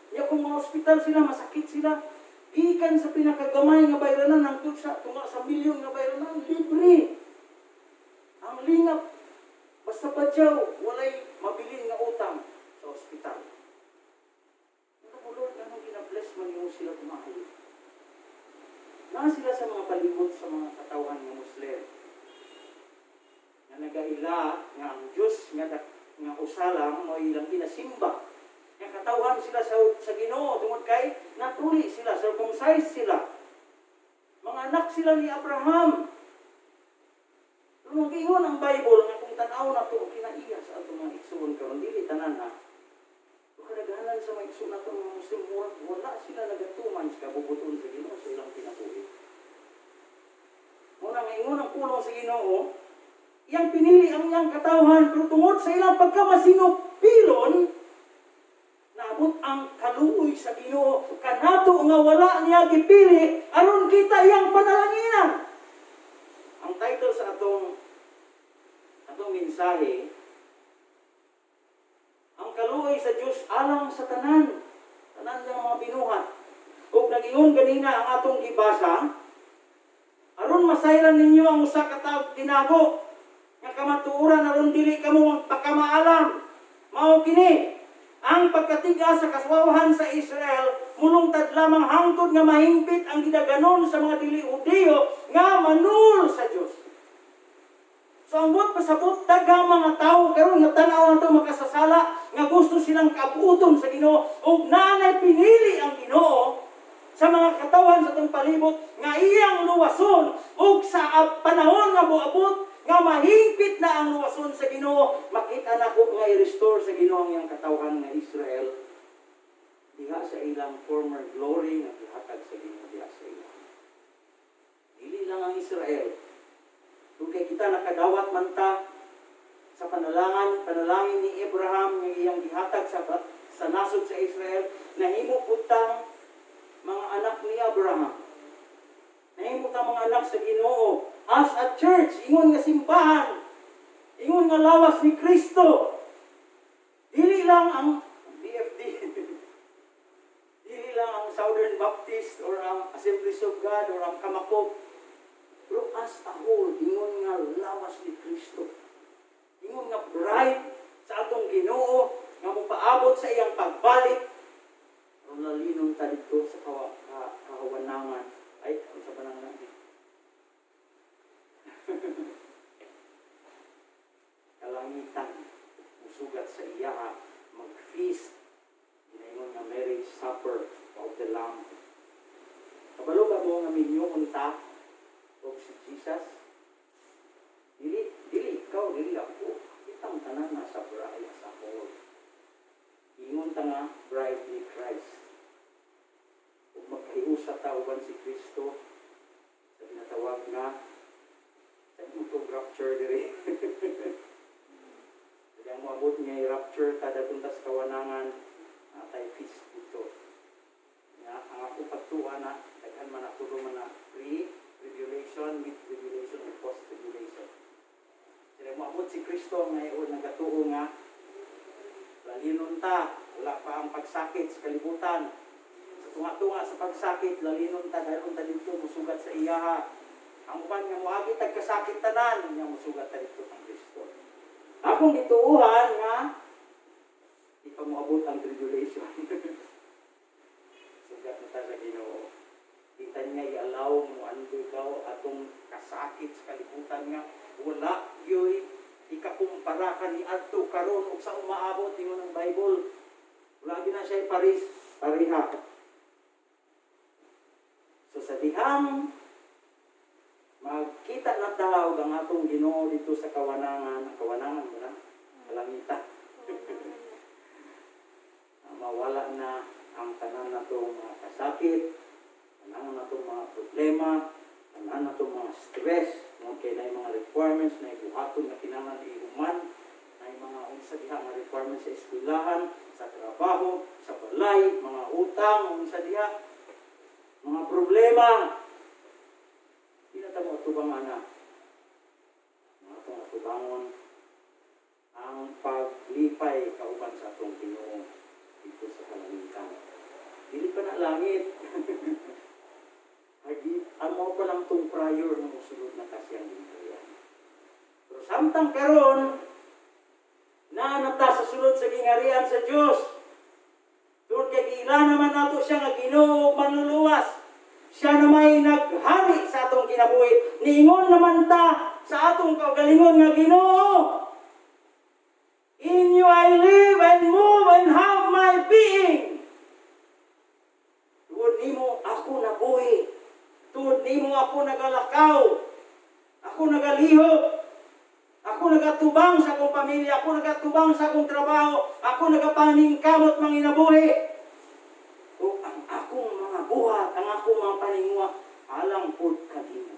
Kaya kung mga ospital sila, masakit sila, ikan sa pinakagamay nga bayranan, hangtod sa tunga sa milyon nga bayranan, libre. Ang lingap, basta sa badyaw, walay mabilin nga utang sa ospital. Ano mo Lord, anong gina-bless man yung sila kumahayo? Na sila sa mga palibot sa mga katawhan ng Muslim. Na nagaila nga ang Diyos nga usalang mo ilang ginasimba. Nga katawhan sila sa Ginoo tungod kay natuli sila, circumcised sila. Mga anak sila ni Abraham. Pero mag-ingon ang Bible nga kung tanaw na ito, kinaiya sa atong mga igsoon karon dili tanan na. Kung kadaghanan sa mga igsoon nato mga Muslim, wala sila nagatuman sa kabubuton sa Ginoo sa ilang kinabuhi. Muna nga ingon ang pulong sa Ginoo, iyang pinili ang iyang katawhan pero tungod sa ilang pagkamasinupilon, naabot ang kaluoy sa Ginoo kanato nga wala niya gipili aron kita iyang panalanginan. Ang title sa atong mensahe, ang kaluoy sa Dios alang sa tanan ng mga binuhat. Ug nag-ingon ganina ang atong gibasa, aron masayran ninyo ang usa ka tawo tinago nga kamatuoran aron dili kamo pagkamaalam. Mao kini ang pagkatiga sa kaswawahan sa Israel mulungtad lamang hangtod nga mahimpit ang gidaganon sa mga dili Hudiyo nga manul sa Dios. So ang buot pasabot daghang mga tawo karon nga tan-aw nato makasasala nga gusto silang kabuton sa Ginoo ug nanay pinili ang Ginoo sa mga katawan sa atong palibot nga iyang luwason ug sa panahon nga moabot nga mahingpit na ang luwason sa Ginoo, makita nako nga i-restore sa Ginoo ang iyang katawan nga Israel diha sa ilang former glory nga gihatag sa Ginoo diha sa ilang. Dili lang ang Israel. Kung kay kita nakadawat man ta sa panalangin ni Abraham nga iyang gihatag sa nasod sa Israel, nahimo putang mga anak ni Abraham. Nahimo ta mga anak sa Ginoo. As a church, ingon nga simbahan, ingon nga lawas ni Kristo. Dili lang ang BFD, dili lang ang Southern Baptist or ang Assemblies of God or ang Kamakop. Pero as a whole, ingon nga lawas ni Kristo. Ingon nga bride sa atong Ginoo nga mopaabot sa iyang pagbalik. Pero nalinon ta dito sa kahawanangan. Ay, ano sa panahon natin? Kalangitan, musugat sa iya, mag-feast, inaingon nga marriage supper of the Lamb. Kabalo ka mo nga minyo unta o si Jesus? Dili ako. Kitang tanan na sa bride sa whole. Ingon ta nga bride ni Christ. Ug magkahiusa ta uban si Kristo sa tinatawag nga sa imong rapture diri. Kaya mo abot nga rapture kada punta sa kawanangan tay feast dito. Nga ang ako pagtuwa na daghan man ako man na pre-tribulation, mid-tribulation, and post-tribulation. Kaya mo abot si Kristo ngayon nagatuo nga lalinon ta, wala pa ang pagsakit sa kalibutan. Sa tunga-tunga sa pagsakit, lalinon ta dahil unta dito musugat sa iyaha. Ang uban nga moagi tagkasakit tanan nga musugat ta dito ang Kristo. Akong gituuhan nga di pa moabot ang tribulation. Sugat na ta sa Ginoo. Kita niya i-allow mo ando ikaw atong kasakit sa kalibutan nga wala yoy ikakumpara ka ni adto karon ug sa umaabot ingon ang Bible. Wala gyud na siya pareha. So sa dihang magkita na tawag ang atong Ginoo dito sa kawanangan mo na kalangitan. Mawala na ang tanan natong mga kasakit, tanan natong mga problema, tanan natong mga stress, kay na mga requirements na ibuhaton na kinahanglan ihuman, na mga unsa diha nga requirements sa eskwelahan, sa trabaho, sa balay, mga utang, unsa diha, mga problema. Di na ta mo atubang ana. Mga atong atubangon ang paglipay kauban sa atong Ginoo dito sa kalangitan. Dili pa na langit. Amo pa lang itong prior ng musulod na kasiyang dito yan. Pero samtang karon, sulod sa gingarian sa Dios. Tungod kay giila naman nato siya nga Ginoo manluluwas. Siya na may naghari sa atong kinabuhi. Niingon naman ta sa atong kaugalingon nga Ginoo. In you I live and move and have my being. Tuod nimo ako nabuhi. Tuod nimo ako nagalakaw. Ako nagalihok. Ako nagatubang sa akong pamilya. Ako nagatubang sa akong trabaho. Ako nagapaningkamot manginabuhi. O ang akong mga buhat, ang akong mga paningwa, alang pud kanimo.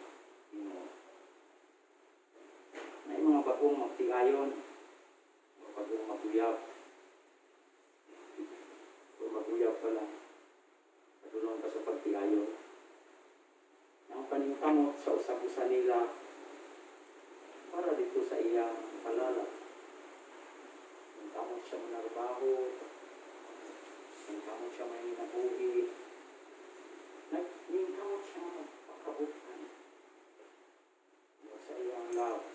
Na mga bagong magtigayon, mga bagong maguyab. Kung maguyab ka lang, patulong ka sa pagtigayon. Ang paningkamot sa usap-usa nila, para dito sa iyang palala. Ang kamot siya manarbaho, ang kamot siya may nabuhi, ang kamot siya magpakabutan. Sa iyang love.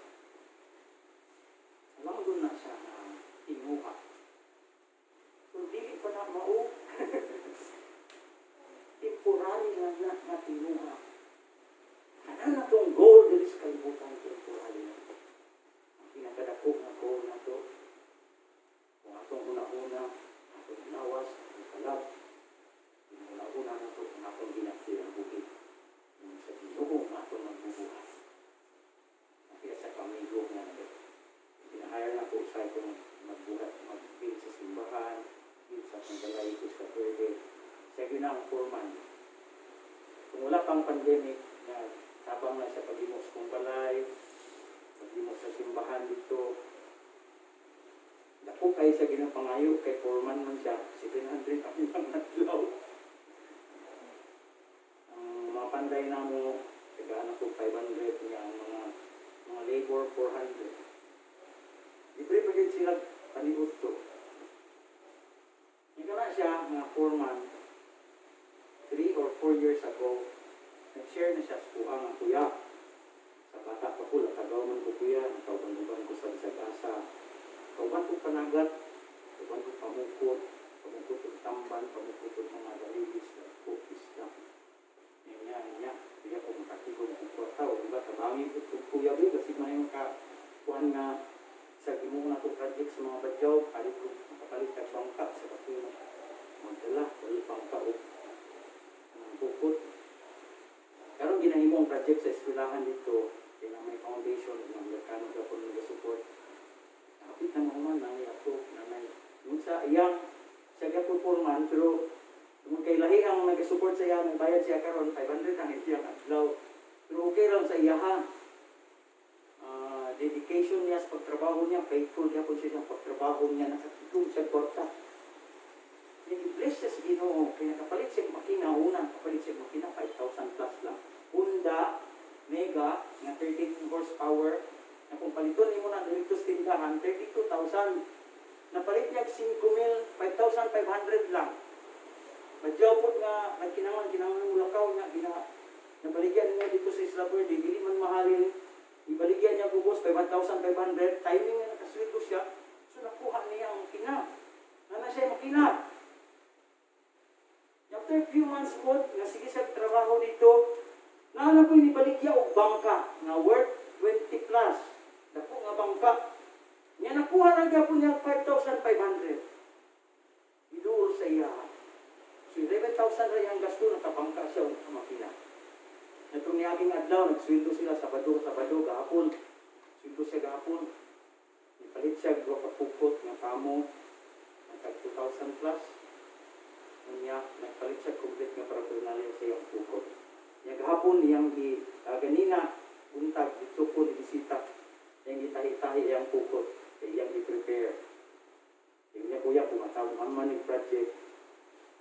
Alam doon na siya na tinuha. Kung dili pa na mao, temporary lang na tinuha. Ano na itong goal dili sa kalibutan temporary na? Pinakadako na goal na to. Kung atong una-una, atong lawas, atong kalab, kung una-una na to, kung atong ginakti ang bukid, kung sa Ginoo, atong magbubuhay. Kaya sa pamigo nga na pinahayar na po sa itong magbuhat, mag-build sa simbahan, build sa panggalay ko sa pwede. Siya yun ang foreman. Kung wala pang pandemic, na tabang na sa paglimos kong balay, paglimos sa simbahan dito. Dako kayo sa ginapangayo, kay foreman man siya, 700 ang ilang natlaw. Ang mga panday na mo, tagaan ako 500 niya, ang mga labor 400. Libre pa din sila panigot to. Hindi na siya, mga foreman, 3 or 4 years ago, nag-share na siya sa kuha ng kuya. Sa bata pa ko, nakagaw man ko kuya, nakauban-uban ko sa bisag-asa. Kauban ko panagat, kauban ko pamukot ng tamban, pamukot ng mga dalibis, kukis na. Niya. Kaya ko makatigong kong kwartaw, diba? Tabangin ko kong kuya ba, kasi may kuhan nga sa gimong na ko project sa mga badyaw, palit ko makapalit ng bangka sa katulong. Magdala, palit bangka o ng bukot. Karon ginahimo ang project sa eskwelahan dito, kaya na may foundation, ng Amerikano ka po nag-support. Kapit na naman ang yato, nanay. Nung sa iyang, siya gapo foreman, pero nung kay lahi ang nag-support sa iya, nang bayad siya karon 500 ang iyang adlaw. Pero okay lang sa iya ha. Dedication niya sa pagtrabaho niya, faithful niya po siya sa pagtrabaho niya, nakatulong siya kwarta. Nag-bless siya sa Ginoo, kaya nakapalit siya makina, unang kapalit siya makina, 5,000 plus lang. Honda, Mega, nga 13 horsepower, na kung paliton niyo na dito sa tindahan, 32,000. Napalit niya 5,000, 5,500 lang. Madyaw po nga, nagkinangan ng mulakaw niya, nabaligyan niya dito sa Isla Verde, hindi man mahalin, ibaligyan niya bubos, 5,500, timing niya nakasweldo siya, so nakuha niya ang makina. Nana siya makina. After a few months po, sige sa trabaho dito, nana po inibaligya o bangka, na worth 20 plus. Dako nga bangka. Niya nakuha na po niya 5,500. Iduol sa iya. So 11,000 rin ang gasto, nakabangka siya ang makina. Itong niyaging adlaw, nagsweldo sila Sabado, gahapon. Sweldo siya gahapon. Ipalit siya, gawa kapupot, ng kamo, nagtag 2,000 plus. Niya, nagpalit siya complete nga paraphernalia sa iyang pukot. Niya gahapon, niyang ganina, buntag, dito po, bisita. Niyang itahi-tahi iyang pukot, iyang i-prepare. Niya kuya, pumatawag man yung project.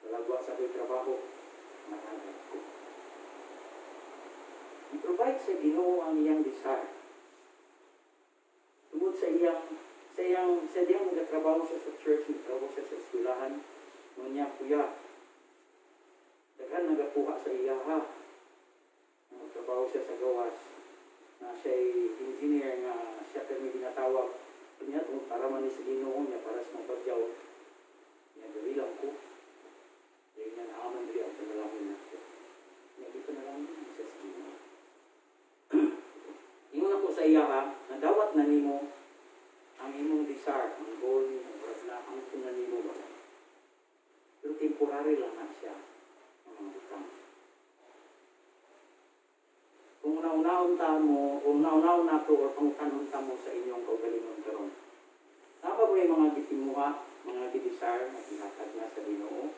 Talagwa sa ako'y trabaho, matanggal ko. I-provide sa Ginoo ang iyang desire. Tungod sa iyang nagtrabaho siya sa church, nagtrabaho siya sa eskwelahan, nung niya, kuya, daghan nagakuha sa iya ha. Nagtrabaho siya sa gawas, na siya'y engineer nga siya kami ginatawag. Kanya, para man sa Ginoo niya, para sa mga Caesar, ang goal ni na ang tunanimo ba. Pero temporary lang na siya ang mga utang. Kung unaw-unaw na to or pangutan-unta mo sa inyong kaugalingon karon. Tama ba yung mga gitimuha, mga gidesire na pinatag na sa Ginoo?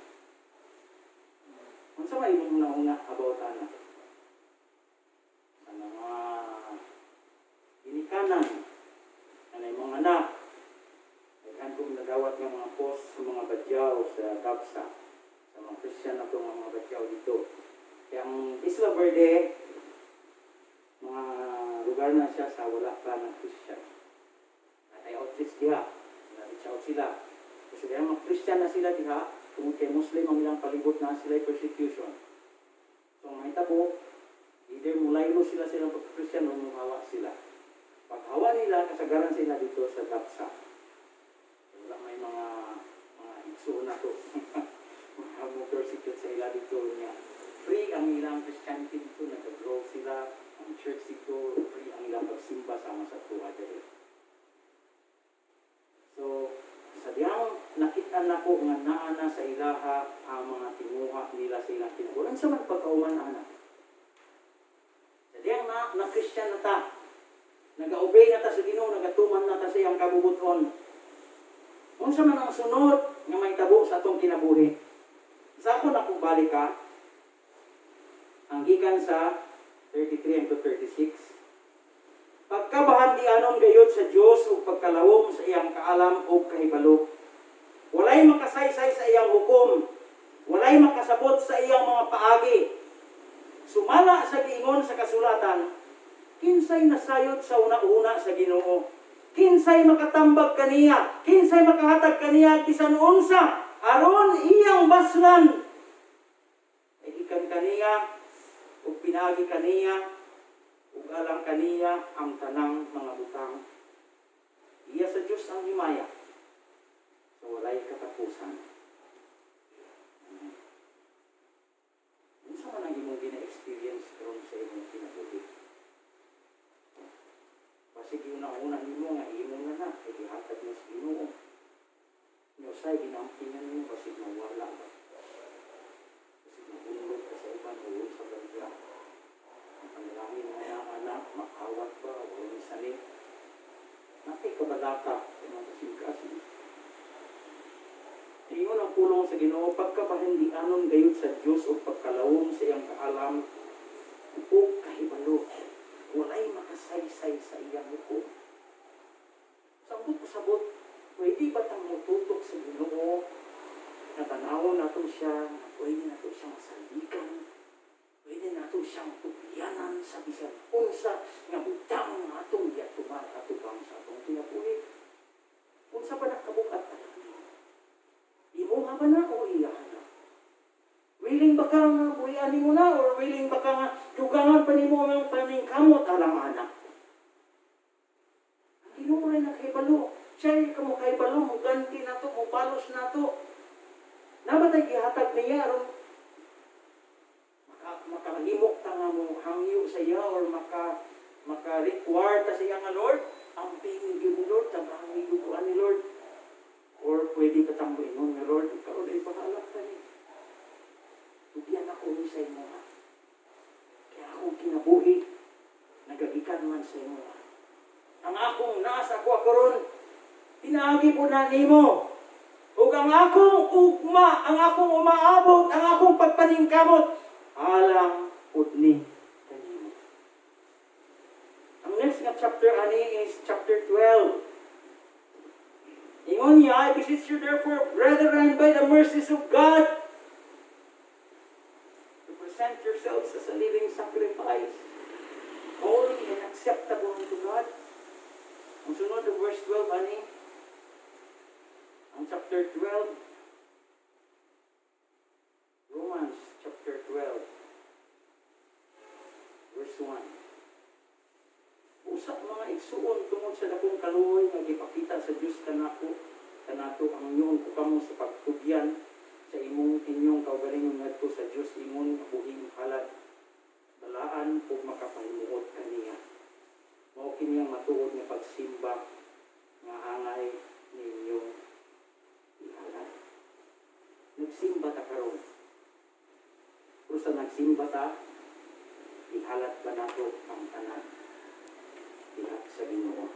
Kung sa may mong una about ana? Sa mga ginikanan, anay mga anak, naghan kong nagawat ng mga post sa mga badyaw sa Gabsa, sa mga Christian na itong mga badyaw dito. Kaya ang Isla Verde, mga lugar na siya sa wala pa ng Christian. At ay outreach diha. Na-reach out sila. Kasi kaya mga Christian na sila diha, kung kay Muslim ang ilang palibot na sila persecution. So may tabo, either mulaylo sila silang pagka-Christian o muhawa sila. Paghawa nila, kasagaran sila dito sa Gapsa. Wala may mga igsoon na to. Mga mo-persecute sa ila dito niya. Free ang ilang Christianity dito, nag-grow sila. Ang church dito, free ang ilang pagsimba sama sa tuwa dito. So, sa diyang nakita na ko nga naa na sa ilaha ang mga timuha nila sa ilang kinabulan sa man pagkauman na. Sa diyang na Christian na ta, nag-obey na ta sa Ginoo, nagatuman na ta sa iyang kabubuton. Unsa man ang sunod nga may tabo sa atong kinabuhi. Sa ako na kung balik ka, ang gikan sa 33 to 36, pagkabahandianon gayud sa Dios ug pagkalawom sa iyang kaalam ug kahibalo. Walay makasaysay sa iyang hukom, walay makasabot sa iyang mga paagi. Sumala sa giingon sa kasulatan, kinsay nasayod sa una-una sa Ginoo. Kinsay makatambag kaniya, kinsay makahatag kaniya bisan unsa aron iyang baslan. Ay ikan kaniya ug pinagi kaniya ug alang kaniya ang tanang mga butang. Iya sa Dios ang himaya. So walay katapusan. Unsa man ang imong gina-experience karon sa imong kinabuhi? Basig yung nauna nimo nga imo na kay gihatag mo sa Ginoo. Nya say ginampingan nimo basig mawala ba. Basig mabulog ka sa iban o sa bagya. Ang panalangin mo na anak, makawat ba o misani. Nakay kabadata sa mga kasing-kasing. Iyon ang pulong sa Ginoo pagkapahindianon gayud sa Dios o pagkalawom sa iyang kaalam ug kahibalo. Walay makasaysay sa iyang hukom. Sabot, pwede ba tang mututok sa Ginoo na tanawon nato siya, na pwede nato siyang masaligan, pwede nato siyang tubiyanan sa bisan unsa nga butang nga atong giatuman atubang sa atong kinabuhi. Unsa ba nakabukat alam? Imuha ba na o iyahan na? Willing ba ka nga buhian mo na or willing ba ka nga dugangan pa nimo ang paningkamot alang anak? Ang Ginoo ay nakahibalo. Siya ka mo kahibalo, mo ganti na to, mo balos na to. Nabatay gihatag niya aron makahimok ta nga mo hangyo sa iya or maka-require ta sa iya nga Lord. Ang pingin mo Lord, tabang higuan ni Lord. Or pwede ka tang ingon nga Lord, ikaw ay pahalak ta ni. Tugyan ako ni sa imo ha. Kaya akong kinabuhi, nagagikan man sa imo ha. Ang akong nasa ko karon, pinaagi po na nimo. Ug ang akong ugma, ang akong umaabot, ang akong pagpaningkamot, alang pud ni kanimo. Ang next nga chapter ani is chapter 12. Ingon niya, I beseech you therefore, brethren, by the mercies of God, to present yourselves as a living sacrifice, holy and acceptable unto God. Ang sunod ng verse 12, ani? Ang chapter 12, Romans chapter 12, verse 1. Usa mga igsuon tungod sa dakong kaluoy nga gipakita sa Dios kanato ang inyon ko kamo sa pagtugyan sa inyong kaugalingon ngadto sa Dios imong buhing halad balaan ug makapahimuot kaniya. Mao kini ang matuod nga pagsimba nga angay nagsimba ta karon. Pero sa nagsimba ta, ihalat ba nato ang tanan diha sa Ginoo?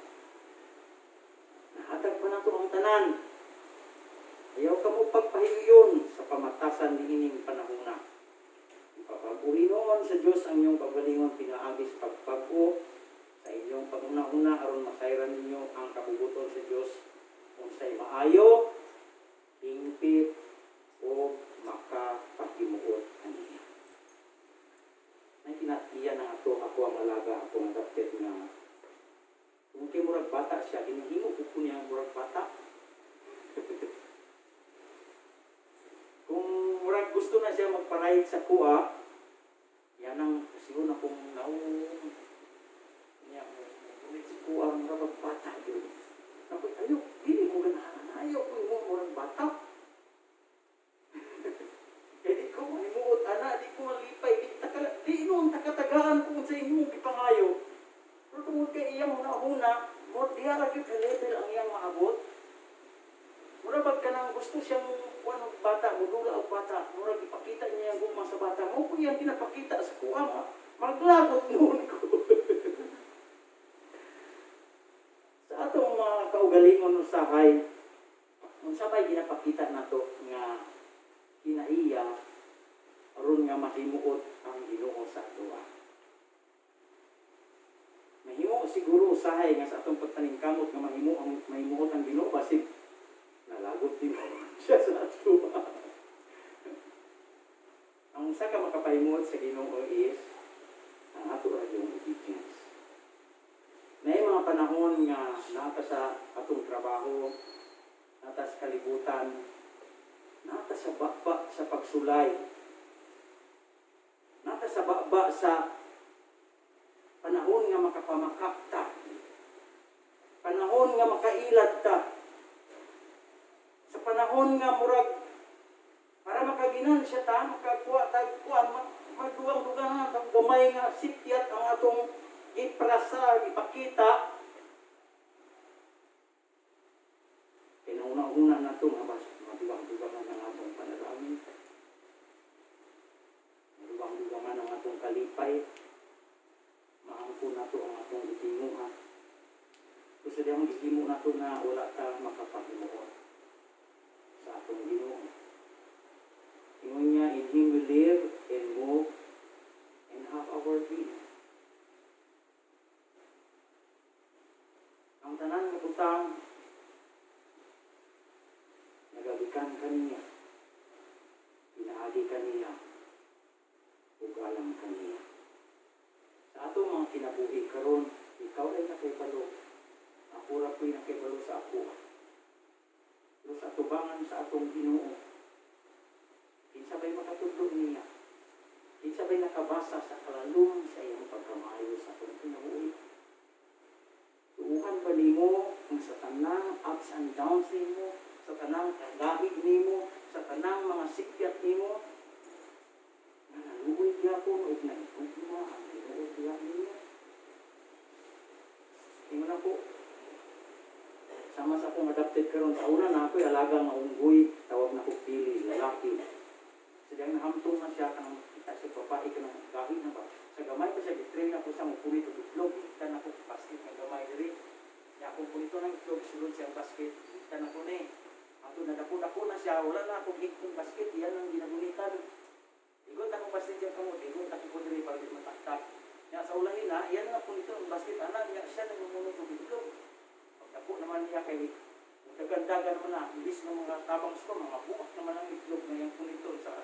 Nahatag pa nato ang tanan. Ayaw ka mo pagpahiyon sa pamatasan niining panahona. Ipapabuhi noon sa Diyos ang inyong pagalingon pinaagi sa pagpag-o sa inyong paguna-una aron masayran ninyo ang kabubuton sa Diyos kung sa'y maayo, hingpit, o makapahimuot kaniya. May kinatiyan na ako ang alaga, ako ang adopted nga. Kung kay murag bata siya, hinihimo ko niya ang murag bata. Kung murag gusto na siya magparayit sa kuha, yan ang siguro na kung niya, ulit si kuha, murag bata yun. Ako, ayaw, hindi ko ganahan, ayaw ko yung murag bata. Di ko manimuot, ana, di ko malipay, di noon takatagaan kung sa inyong ipangayo. Pero tungkol kay iyang una-una, di harap yung level ang iyang maabot. Murag ka nang gusto siyang kuwanong bata, mudula o bata, murag ipakita niya yung gumang sa bata. Mo ko yan pinapakita sa kuwang, maglagot noon ko. Sa atong mga kaugalingon ng sahay, kung sabay ginapakita na to nga kinaiya, aron nga mahimuot ang Ginoo sa ato. Mahimo siguro usahay nga sa atong pagpaningkamot nga mahimuot ang Ginoo basig nalagot din siya sa ato. Ang usa ka makapahimuot sa Ginoo is ang ato ra yung obedience. May mga panahon nga nata sa atong trabaho, nata sa kalibutan, nata sa bakba sa pagsulay, nata sa bakba sa panahon nga makapamakak ta, panahon nga makailat ta, sa panahon nga murag para makaginansya ta, makakuha ta, magduwang-dugang ang gamay nga sityat ang atong iprasa, ipakita. Kinauna-una na ito, maduwang-dugangan ang atong panalangin, maduwang-dugangan ang atong kalipay, maangko na ito ang atong itinguha. Gusto diyang itingo na ito na wala ka makapahimuot sa atong Ginoo. Ingon niya, in Him we live and move and have our being. Ang tanan ng utang, nagabikan kaniya, pinaagi kaniya, ugalang kaniya. Sa atong mga kinabuhi karon, ikaw ay nakibalo, ako ra ko'y nakibalo sa ako. Pero sa atubangan sa atong Ginoo, kinsa ba'y makatudlo niya? Kinsa ba'y nakabasa sa kalalungan sa iyong pagkamayo sa atong kinabuhi? Tuuhan ba nimo kung sa tanang ups and downs nimo, sa tanang kagahig nimo, sa tanang mga sikyat nimo, na naluoy gyapon ug naitugma ang Ginoo diha ninyo? Tingnan ako, sama sa akong adopted karon sa una na ako'y alaga nga unggoy, tawag na ko pili, lalaki. Sadiyang nahamtong na siya kanang kita sa babae ka ng gahig na ba. Sa gamay ko siya, gitrain ako sa mupunit o itlog, ikan ako basket ng gamay diri. Kaya akong punito ng itlog, sulod siyang basket, ikan ako ni. Ato nadako-dako na siya, wala na akong higtong basket, yan ang ginagunitan. Igot akong basket dyan kamot, igot ako po diri pag mataktak. Kaya sa ulahin na, yan ang punito ng basket, anak niya siya nagmumunod o itlog. Pagdako naman niya kay dagandagan mo na, ilis ng mga tabang ko, mga buak naman ang itlog na yung punito sa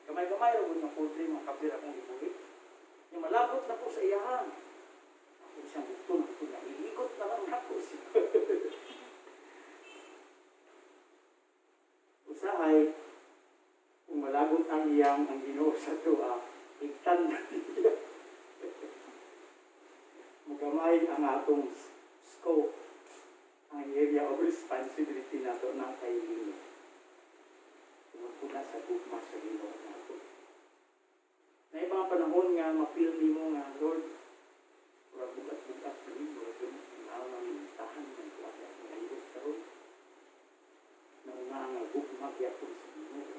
gamay-gamay rin ng poultry, mga kapir akong ibulit. Yung malabot na po sa iyahan. Ako isang gusto na ito na, iikot na lang ako siya. Usahay, kung malabot ang iyang ang Ginoo sa tuwa, iktan na niya. Magamay ang atong scope, ang area of responsibility nato ng kailin. Tumagpuna sa gugma sa Ginoo nato. Na ibang panahon nga, mapil mo nga, Lord, wala bukat-bukat sa Ginoo, wala ng tahan ng kuwaya, wala yung karoon. Na nga nga gugma, kaya po sa Ginoo.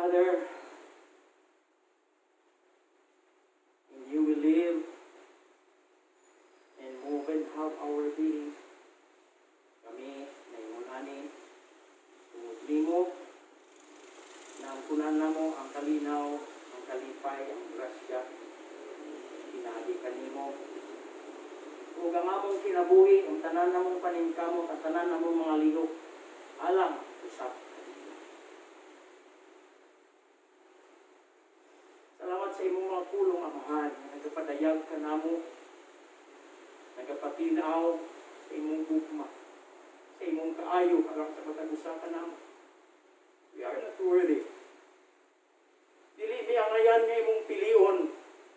Father, and you will live and move and have our being. Kami na imunani, tungod nimo, na ang kunan namo ang kalinaw, ang kalipay, ang grasya, pinagi kanimo. Ug ang among kinabuhi, ang tanan namong paningkamot, ang tanan namong mga lihok, alang usap. Salamat sa imong mga pulong, Amahan, na nagapadayag ka namo, nagapatinaw sa imong gugma, sa imong kaayo, alang sa matag-usapan namo. We are not worthy. Dili niya ngayon nga imong pilion.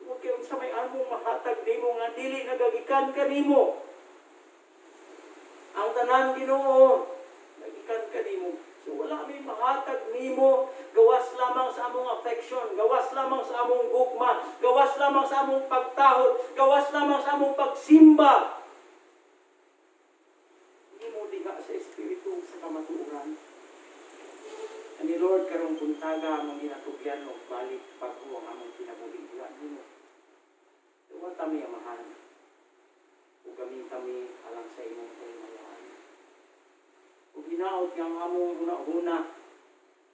Huwag kayong sa may among mahatag nimo nga dili nagagikan kanimo. Ang tanan Ginoo nagikan kanimo. So wala may mahatag nimo, gawas lamang sa among affection, gawas lamang sa among gugma, gawas lamang sa among pagtahod, gawas lamang sa among pagsimba. Nimo diha sa espiritu sa kamatuoran. Ani Lord karong buntaga among ginatugyan og balik pag-o ang among kinabuhi diha nimo. Tuwa kami Amahan. Ug gamin kami alang sa imong kahimayan. Ug hinaot nga ang among una-una,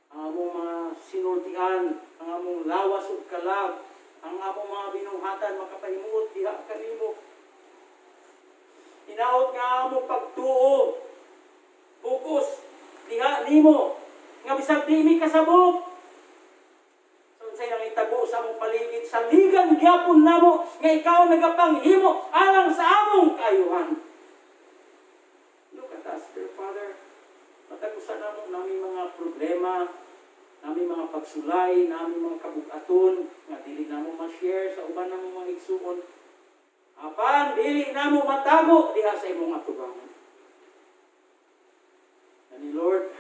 ang among mga sinultian, ang among lawas ug kalag, ang among mga binuhatan makapahimuot diha kanimo. Hinaot nga ang among pagtuo, focus diha nimo, nga bisag di mi kasabot. Unsay nang itago sa among paligid, saligan gyapon namo nga ikaw nagapanghimo alang sa among kaayuhan. Look at us, dear Father. Matagusan namo nami mga problema, nami mga pagsulay, nami mga kabug-aton nga dili namo ma-share sa uban namo mga igsuon. Apan dili namo matago diha sa imong atubangan. And Lord,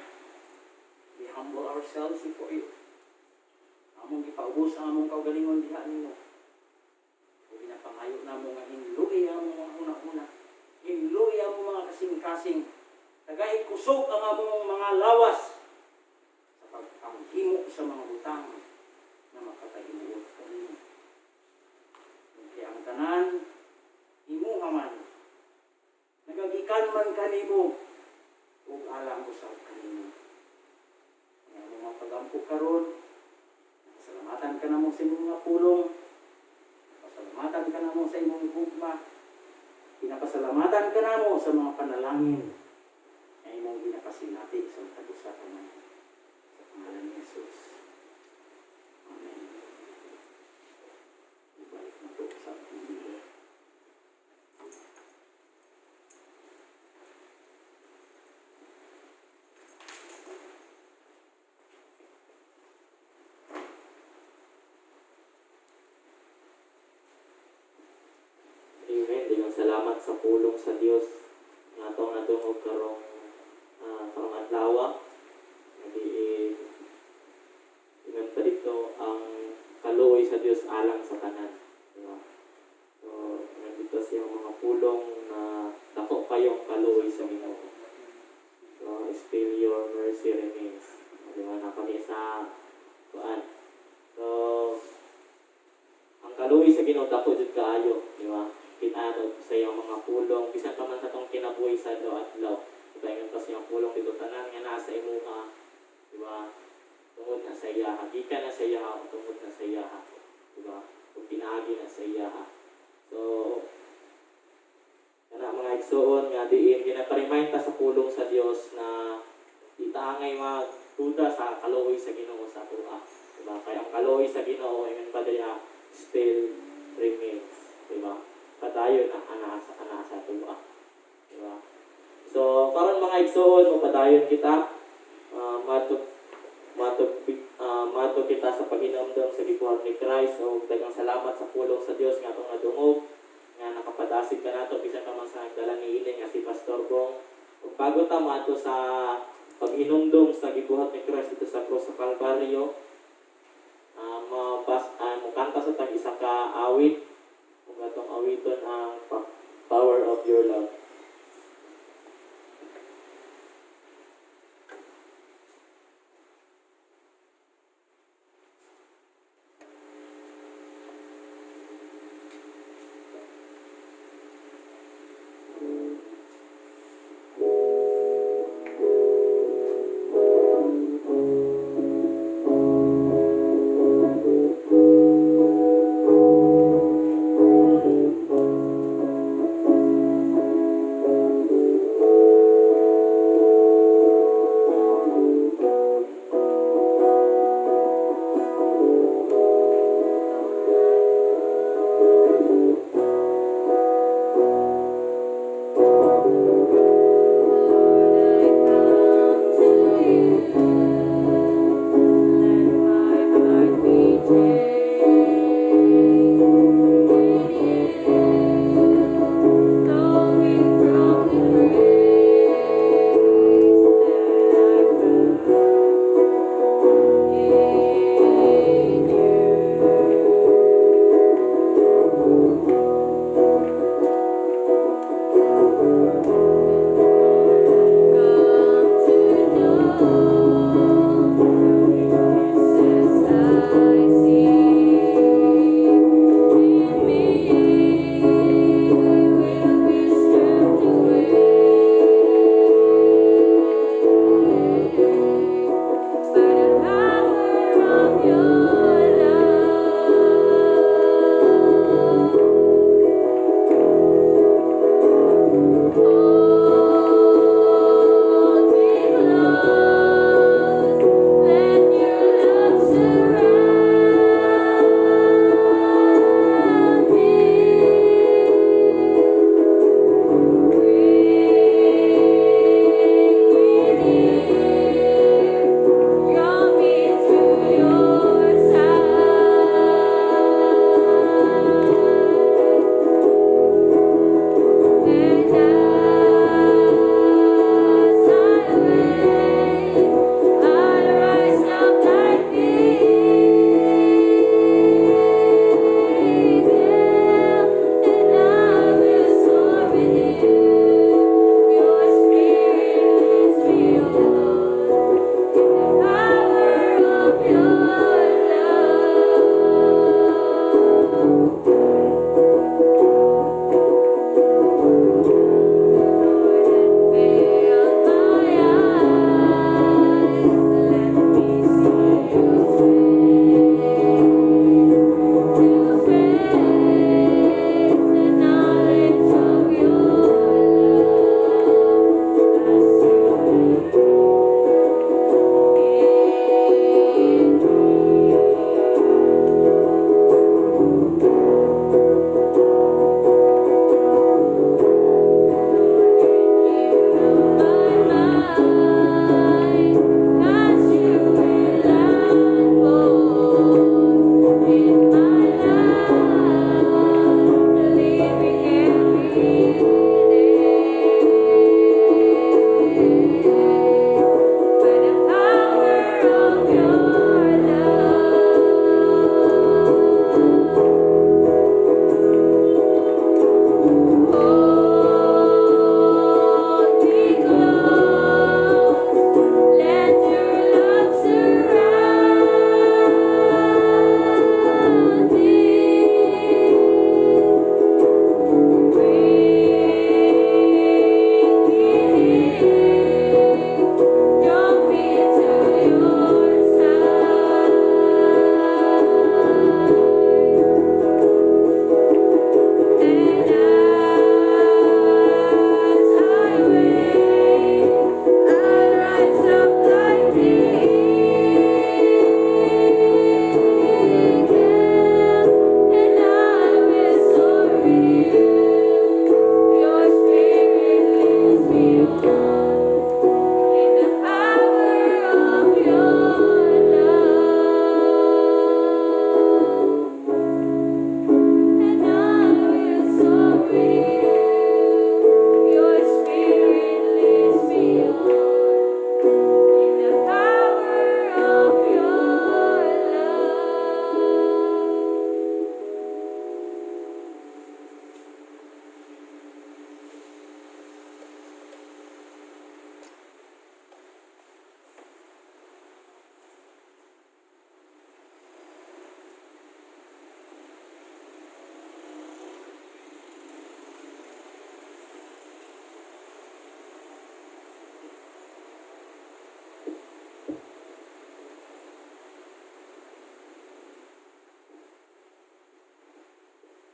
we humble ourselves before you. Among ipaubos ang among kaugalingon diha nimo. Ug ginapangayo namo nga hinluoy ang mga una-una. Hinluoy ang mga kasing-kasing. Tagay kusog ang among mga lawas sa pagpanghimo sa mga butang na makatahimuot kanimo. Kaya ang tanan imuha man nagagikan man kanimo ug alang usab kanimo. Ang mga pagampo karon, pasalamatan ka namo sa imong mga pulong, pasalamatan ka namo sa imong gugma, pinapasalamatan ka namo sa mga panalangin na imong ginapasinati sa matag-usapan namin. Sa pangalan ni Jesus. Amen. Ibalik na ito sa ating Biblia. Amen. Dengan salamat sa pulong sa Dios nga atong nadungog karong adlaw. Hindi ingon pa dito ang kaluoy sa Dios alang sa tanan. Diba? So, nandito siyang mga pulong na dako kayong kaluoy sa Ginoo. So, still your mercy remains. Diba? Na kami sa kuan. So, ang kaluoy sa Ginoo dako jud kaayo, di ba? Kinanod sa iyang mga pulong bisan pa man sa tong kinabuhi sa adlaw-adlaw. Dayon pa sa iyang pulong dito tanan nga nasa imuha, di ba? Tungod na sa iya, gikan na sa iya, tungod na sa iya, di ba? Ug pinaagi na sa iya. So, kana mga igsoon nga diin gina-remind ta sa pulong sa Dios na itaangay magduda sa kaluoy sa Ginoo sa atua. Di ba? Kaya ang kaluoy sa Ginoo ingon pa diha still remains, di ba? Padayon na anasa tuwa. Diba? So, karon mga igsoon, mapadayon kita. Mato kita sa paghinumdum sa gibuhat ni Christ. So, daghang salamat sa pulong sa Dios nga atong nadungog nga nakapadasig ka nato bisan pa man sa nagdala ni ining nga si Pastor Bong. Ug bago ta mato sa paghinumdum sa gibuhat ni Christ dito sa krus sa Kalbaryo, mukanta sa tag-isa ka awit. Kung atong awiton ang Power of Your Love.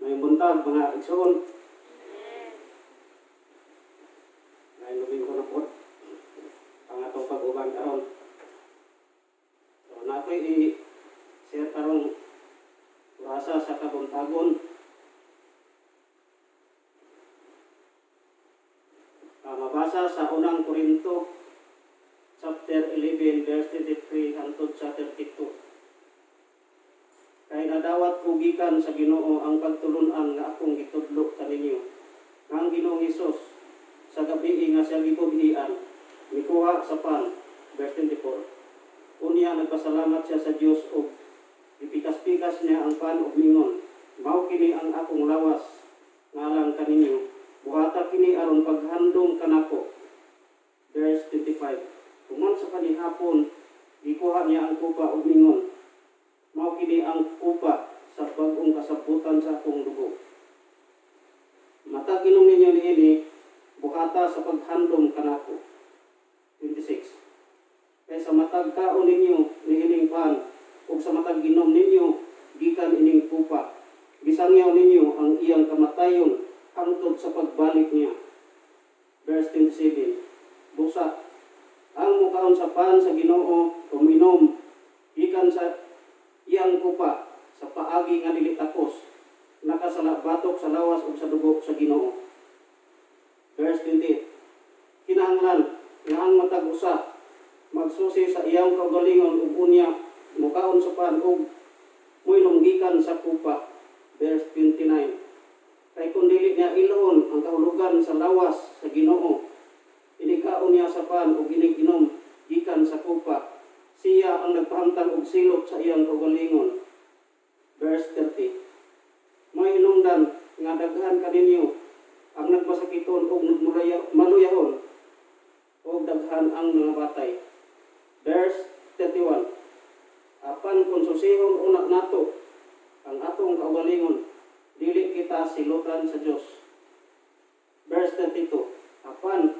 Ngayong buntag, mga igsoon. Ngayong lubing ko na po. Ang atong pag-uban karon. So, na ako'y i-share karong rasa sa kabuntagon. Mabasa sa unang Korinto, chapter 11, verse 23 hangtod sa 32. Kay nadawat ko gikan sa Ginoo ang pagtulunan nga akong gitudlo kaninyo. Ang Ginoong Hesus sa gabi nga siya gibudhian, mikuha sa pan, verse 24. Unya nagpasalamat siya sa Dios og ipikas-pikas niya ang pan og mingon. Mao kini ang akong lawas ngalan kaninyo. Buhata kini aron paghandom kanako. Verse 25. Tuman sa kanihapon, gikuha niya ang kupa og mingon. Mao kini ang kupa sa bag-ong kasabutan sa akong dugo. Matag inom ninyo niini, buhata sa paghandom kanako. 26. Kaya sa matag kaon ninyo niining pan, ug sa matag ginom ninyo gikan ining kupa. Gisangyaw ninyo ang iyang kamatayon hangtod sa pagbalik niya. Verse 27. Busa, ang mukaon sa pan sa Ginoo, uminom, gikan sa iyang kupa, sa paagi nga dili tapos, nakasalabatok sa lawas ug sa dugo sa Ginoo. Verse 28. Kinahanglan, nga ang matag usa, magsusi sa iyang kaugalingon ug unya, mukaon sa pan ug muinom gikan sa kupa. Verse 29. Kay kung dili niya ilon ang kahulugan sa lawas sa Ginoo, inikaon niya sa pan o giniginom gikan sa kupa, siya ang nagpahamtang og silot sa iyang kaugalingon. Verse 30. May hinungdan nga daghan kaninyo ang nagmasakiton og maluyahon o daghan ang mga batay. Verse 31. Apan kung susihon una nato ang atong kaugalingon, dili kita silutan sa Dios. Verse 32. Apan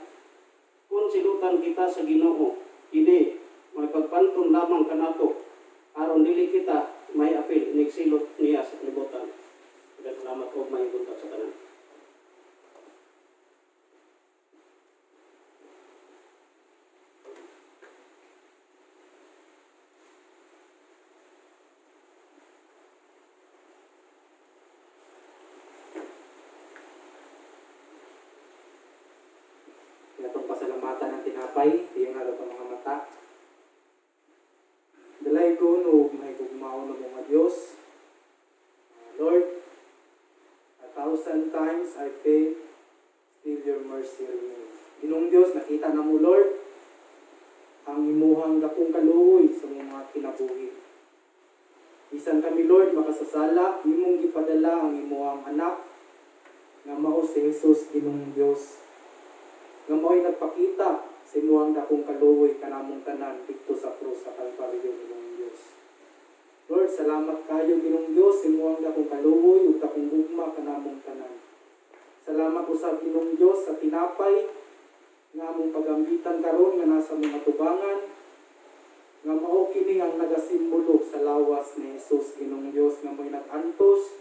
kung silutan kita sa Ginoo, kini may pagpantun lamang kanato aron dili kita may apil nigsilot niya sa kalibutan. Salamat og may buntag sa tanan. Itong pasalamatan ng tinapay, iyang nga itong mga mata. Dalay ko no, may gugmao ng mga Diyos. Lord, 1,000 times I fail, still your mercy remains. Ginong Diyos, nakita na mo Lord, ang imuhang dakong kaluoy sa mga kinabuhi. Bisan kami Lord, makasasala, imong gipadala ang imuhang anak, nga mao si Jesus, Ginong Diyos. Nga mo'y nagpakita sa imuhang dakong kaluoy kanamong tanan dito sa krus sa Kalbaryo, Ginong Diyos. Lord, salamat kayo, Ginong Diyos, sa imuhang dakong kaluoy ug dakong gugma kanamong tanan. Salamat usab, Ginong Diyos, sa tinapay nga among pagambitan karon nga nasa mga tubangan, nga mao kini ang nagasimbolo sa lawas ni Jesus, Ginong Diyos, nga mo'y nag-antos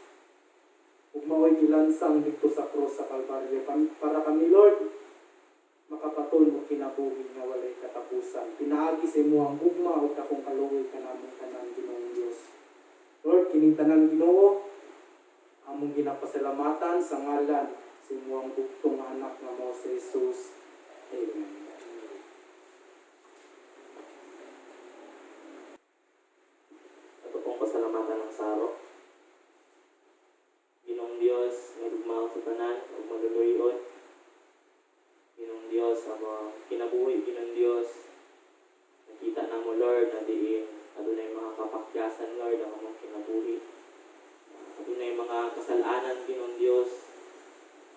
ug mao'y gilansang dito sa krus sa Kalbaryo para kami, Lord, makapatol mo kinabuhi nga walay katapusan. Pinaagi sa imo ang gugma o dakong kaluoy kanamong tanan, Ginoong Diyos. Lord, kining tanan Ginoo, among ginapasalamatan sa ngalan sa imo ang bugtong anak nga mao si Jesus. Amen. Ito pong pasalamatan ng saro. Ginong Dios, nga dugmao sa tanan ug maluluyon. Ginong Dios, ang kinabuhi, Ginong Dios. Nakita na mo, Lord, na diin adunay mga kapakyasan, Lord, ang among kinabuhi. Adunay mga kasalanan, Ginong Dios.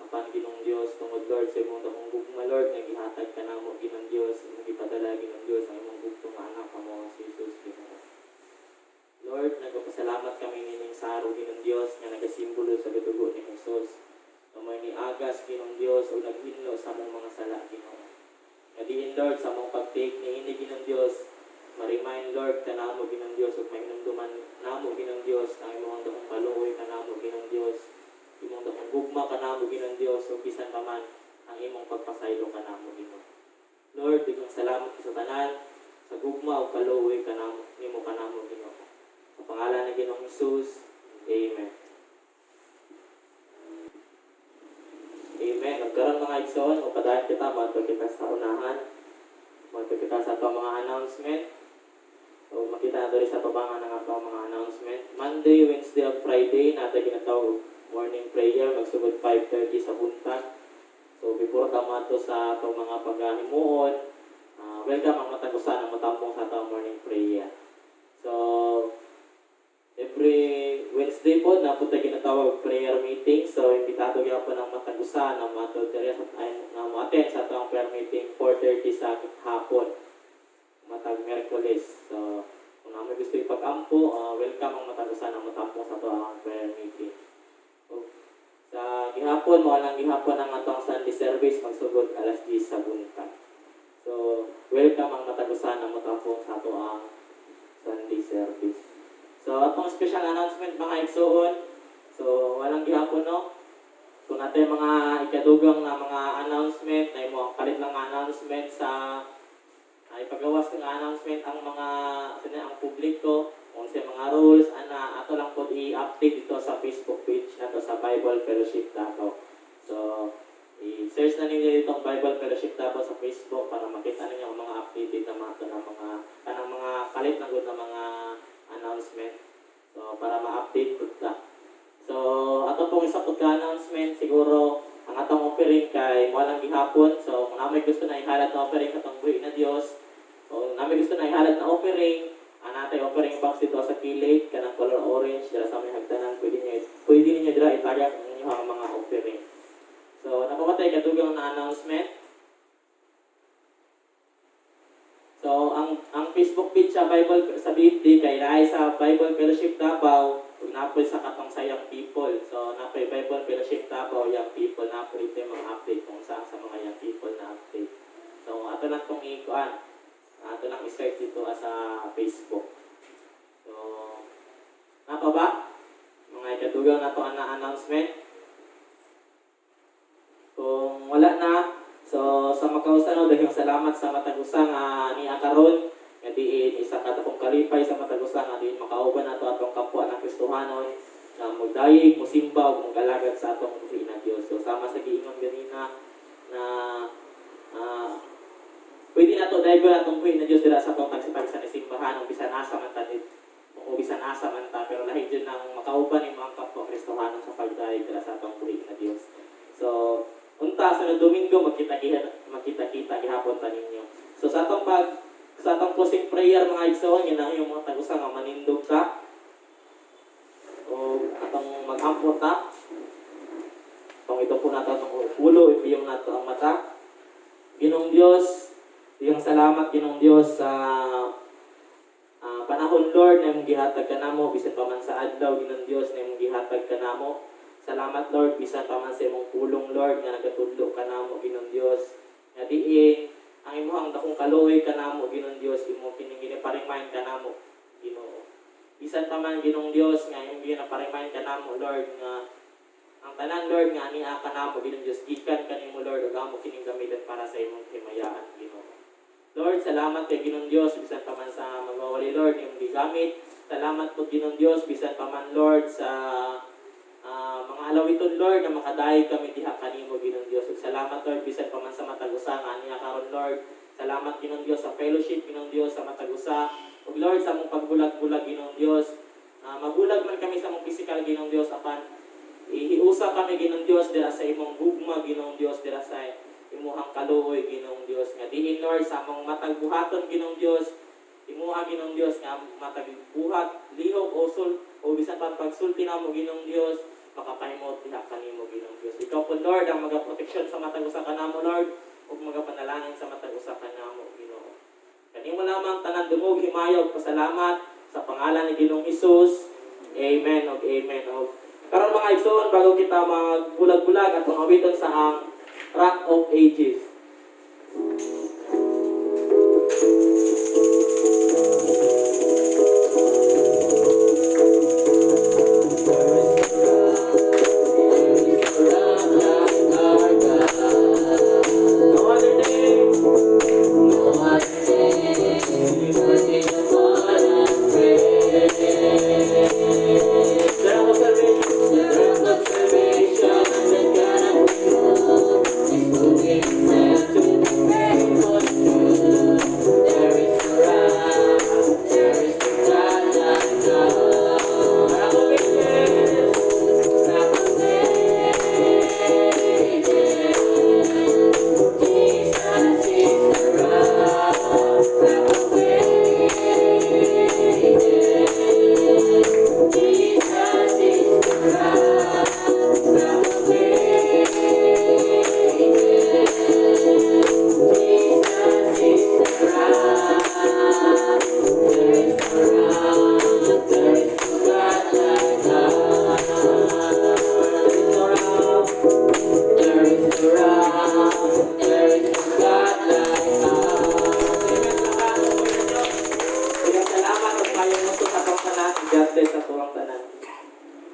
Apan, Ginong Dios, tungod, Lord, sa imong dakong gugma, Lord, nagihatag ka na mo, Ginong Dios, imong gipadala, Ginong Dios, ang imong bugtong anak, mo si Jesus, Ginoo. Lord, nagpapasalamat kami nining saro, Ginong Dios, nga nagasimbolo sa dugo ni Jesus. Kamay ni agas, Ginong Dios, o naghinlo sa mong mga sala, Ginoo. Nadiin, Lord, sa mong pag-take ni ini, Ginong Dios, ma-remind, Lord, ka na mo, Ginong Dios, o may hinumduman na mo, Ginong Dios, ang imong dakong kaluoy ka na mo, Ginong Dios. kanamo Ginoong Dios ug bisan pa man ang imong pagpasaylo kanamo Ginoo. Lord, bigong salamat sa tanan sa gugma ug kaluoy kanamo nimo kanamo Ginoo. Sa pangalan ni Ginoong Hesus. Amen. Amen. Nagkaroon mga igsoon o padayon kita mato kita sa unahan. Mato kita sa atong mga announcement. So makita nato rin sa tubangan ng atong mga announcement. Monday, Wednesday, ug Friday nato ginatawag morning prayer magsugod 5:30 sa buntag. So before ta mato sa atong mga paghimuon, welcome ang matagusan ang matampong sa atong morning prayer. So every Wednesday po na punta ginatawag prayer meeting. So imbitado gyud po ng matagusan na mato diri sa na mo-attend sa atong prayer meeting 4:30 sa hapon. Matag Miyerkules. So kung naman gusto ipag-ampo, welcome ang matagusan ang matampong sa atong prayer meeting. So, sa gihapon mo lang gihapon ang atong Sunday service magsugod alas 10 sa buntag. So welcome ang matagusan ang matampong sa atong Sunday service. So, atong special announcement mga igsoon. So, walang gihapon no. Kung natin mga ikadugang na mga announcement, ay mo kalit lang nga announcement sa ay pagawas ng announcement ang mga ang publiko, kung sa mga rules, ato lang po i-update dito sa Facebook page na to sa Bible Fellowship Davao. So, i-search na ninyo itong Bible Fellowship Davao sa Facebook para makita ninyo ang mga updated na mga kalit na good na mga announcement. So, para ma-update po ta. So, ato pong isa po ka-announcement, siguro, ang atong offering kay walang gihapon. So, kung namin gusto na ihalad na offering sa atong buhi na Dios, o namin gusto na ihalad na offering, natay offering box dito sa kilid, kanang color orange, dala sa aming hagdanan, pwede ninyo dira itagak ang inyong mga offering. So, napamatay katugang na announcement. So, ang Facebook page sa Bible sa BFD kay naay sa Bible Fellowship Davao, ug napoy sa katong sayang people. So, napoy Bible Fellowship Davao young people, napoy ito mga update kung saan sa mga young people na update. So, ato lang itong ikuan. Ato lang i-search dito sa Facebook. So, napa ba? Mga ikatugang na ito na announcement. Kung wala na, so sa makausan daghang salamat sa matagusang ni karon nga diin isa ka akong kalipay sa matagusang nga diin makauban nato atong kapwa ng Kristohanon na magdayeg, mosimba ug magalagad sa atong buhi na Dios. So sama sa giingon ganina na pwede nato daygon atong buhi na Dios dira sa atong tagsa-tagsa ni simbahan ug bisan asa man ta o bisan asa man ta pero lahi jud nang makauban ni mga kapwa Kristohanon sa pagdayeg dira sa atong buhi na Dios. So unta sa Domingo makita-kita gihapon ta ninyo. So sa atong closing prayer mga igsoon yun ang yung mga tagusa nga manindog ta o atong mag-ampot ta. Kung ito po nato atong ulo, ipiyong nato ang mata. Ginoong Dios, iyong salamat Ginoong Dios sa panahon Lord na imong gihatag kanamo bisan pa man sa adlaw Ginoong Dios na imong gihatag kanamo. Salamat Lord, bisan pa man sa imong pulong Lord nga nagatudlo kanamo Ginoong Dios. Nga diin ang imong dakong kaluoy kanamo Ginoong Dios, imo kining ginaparingmahin kanamo Ginoo. Bisan pa man Ginoong Dios nga imong ginaparingmahin kanamo Lord nga ang tanan Lord nga ania kanamo Ginoong Dios gikan kanimo Lord ug amo kining gamiton para sa imong himayaan Ginoo. Lord, salamat kay Ginoong Dios bisan pa man sa magwawali Lord imong gigamit. Salamat po Ginoong Dios bisan pa man Lord sa mga alawiton Lord na makadayeg kami diha kanimo Ginoong Dios. Ug salamat Lord bisan pa man sa matagusa nga niya karon Lord. Salamat Ginoong Dios sa fellowship Ginoong Dios sa matagusa. Ug Lord sa among pagbulag-bulag Ginoong Dios. Mabulag man kami sa among physical Ginoong Dios apan ihiusa kami Ginoong Dios dira sa imong gugma Ginoong Dios dira sa imuhang kaluoy Ginoong Dios. Nga diin Lord sa among matag buhaton Ginoong Dios. Imuha Ginoong Dios nga matag buhat lihok o bisan pa pagsulti namo Ginoong Dios makapahimot diha kanimo Ginoong Dios. Ikaw po Lord ang magaproteksyon sa matag usa kanamo Lord ug magapanalangin sa matag usa kanamo Ginoo. Kanimo lamang tanan dungog himaya ug pasalamat sa pangalan ni Ginoong Hesus. Amen ug amen. Og karon mga igsoon bago kita magbulag-bulag at awiton sa ang Rock of Ages.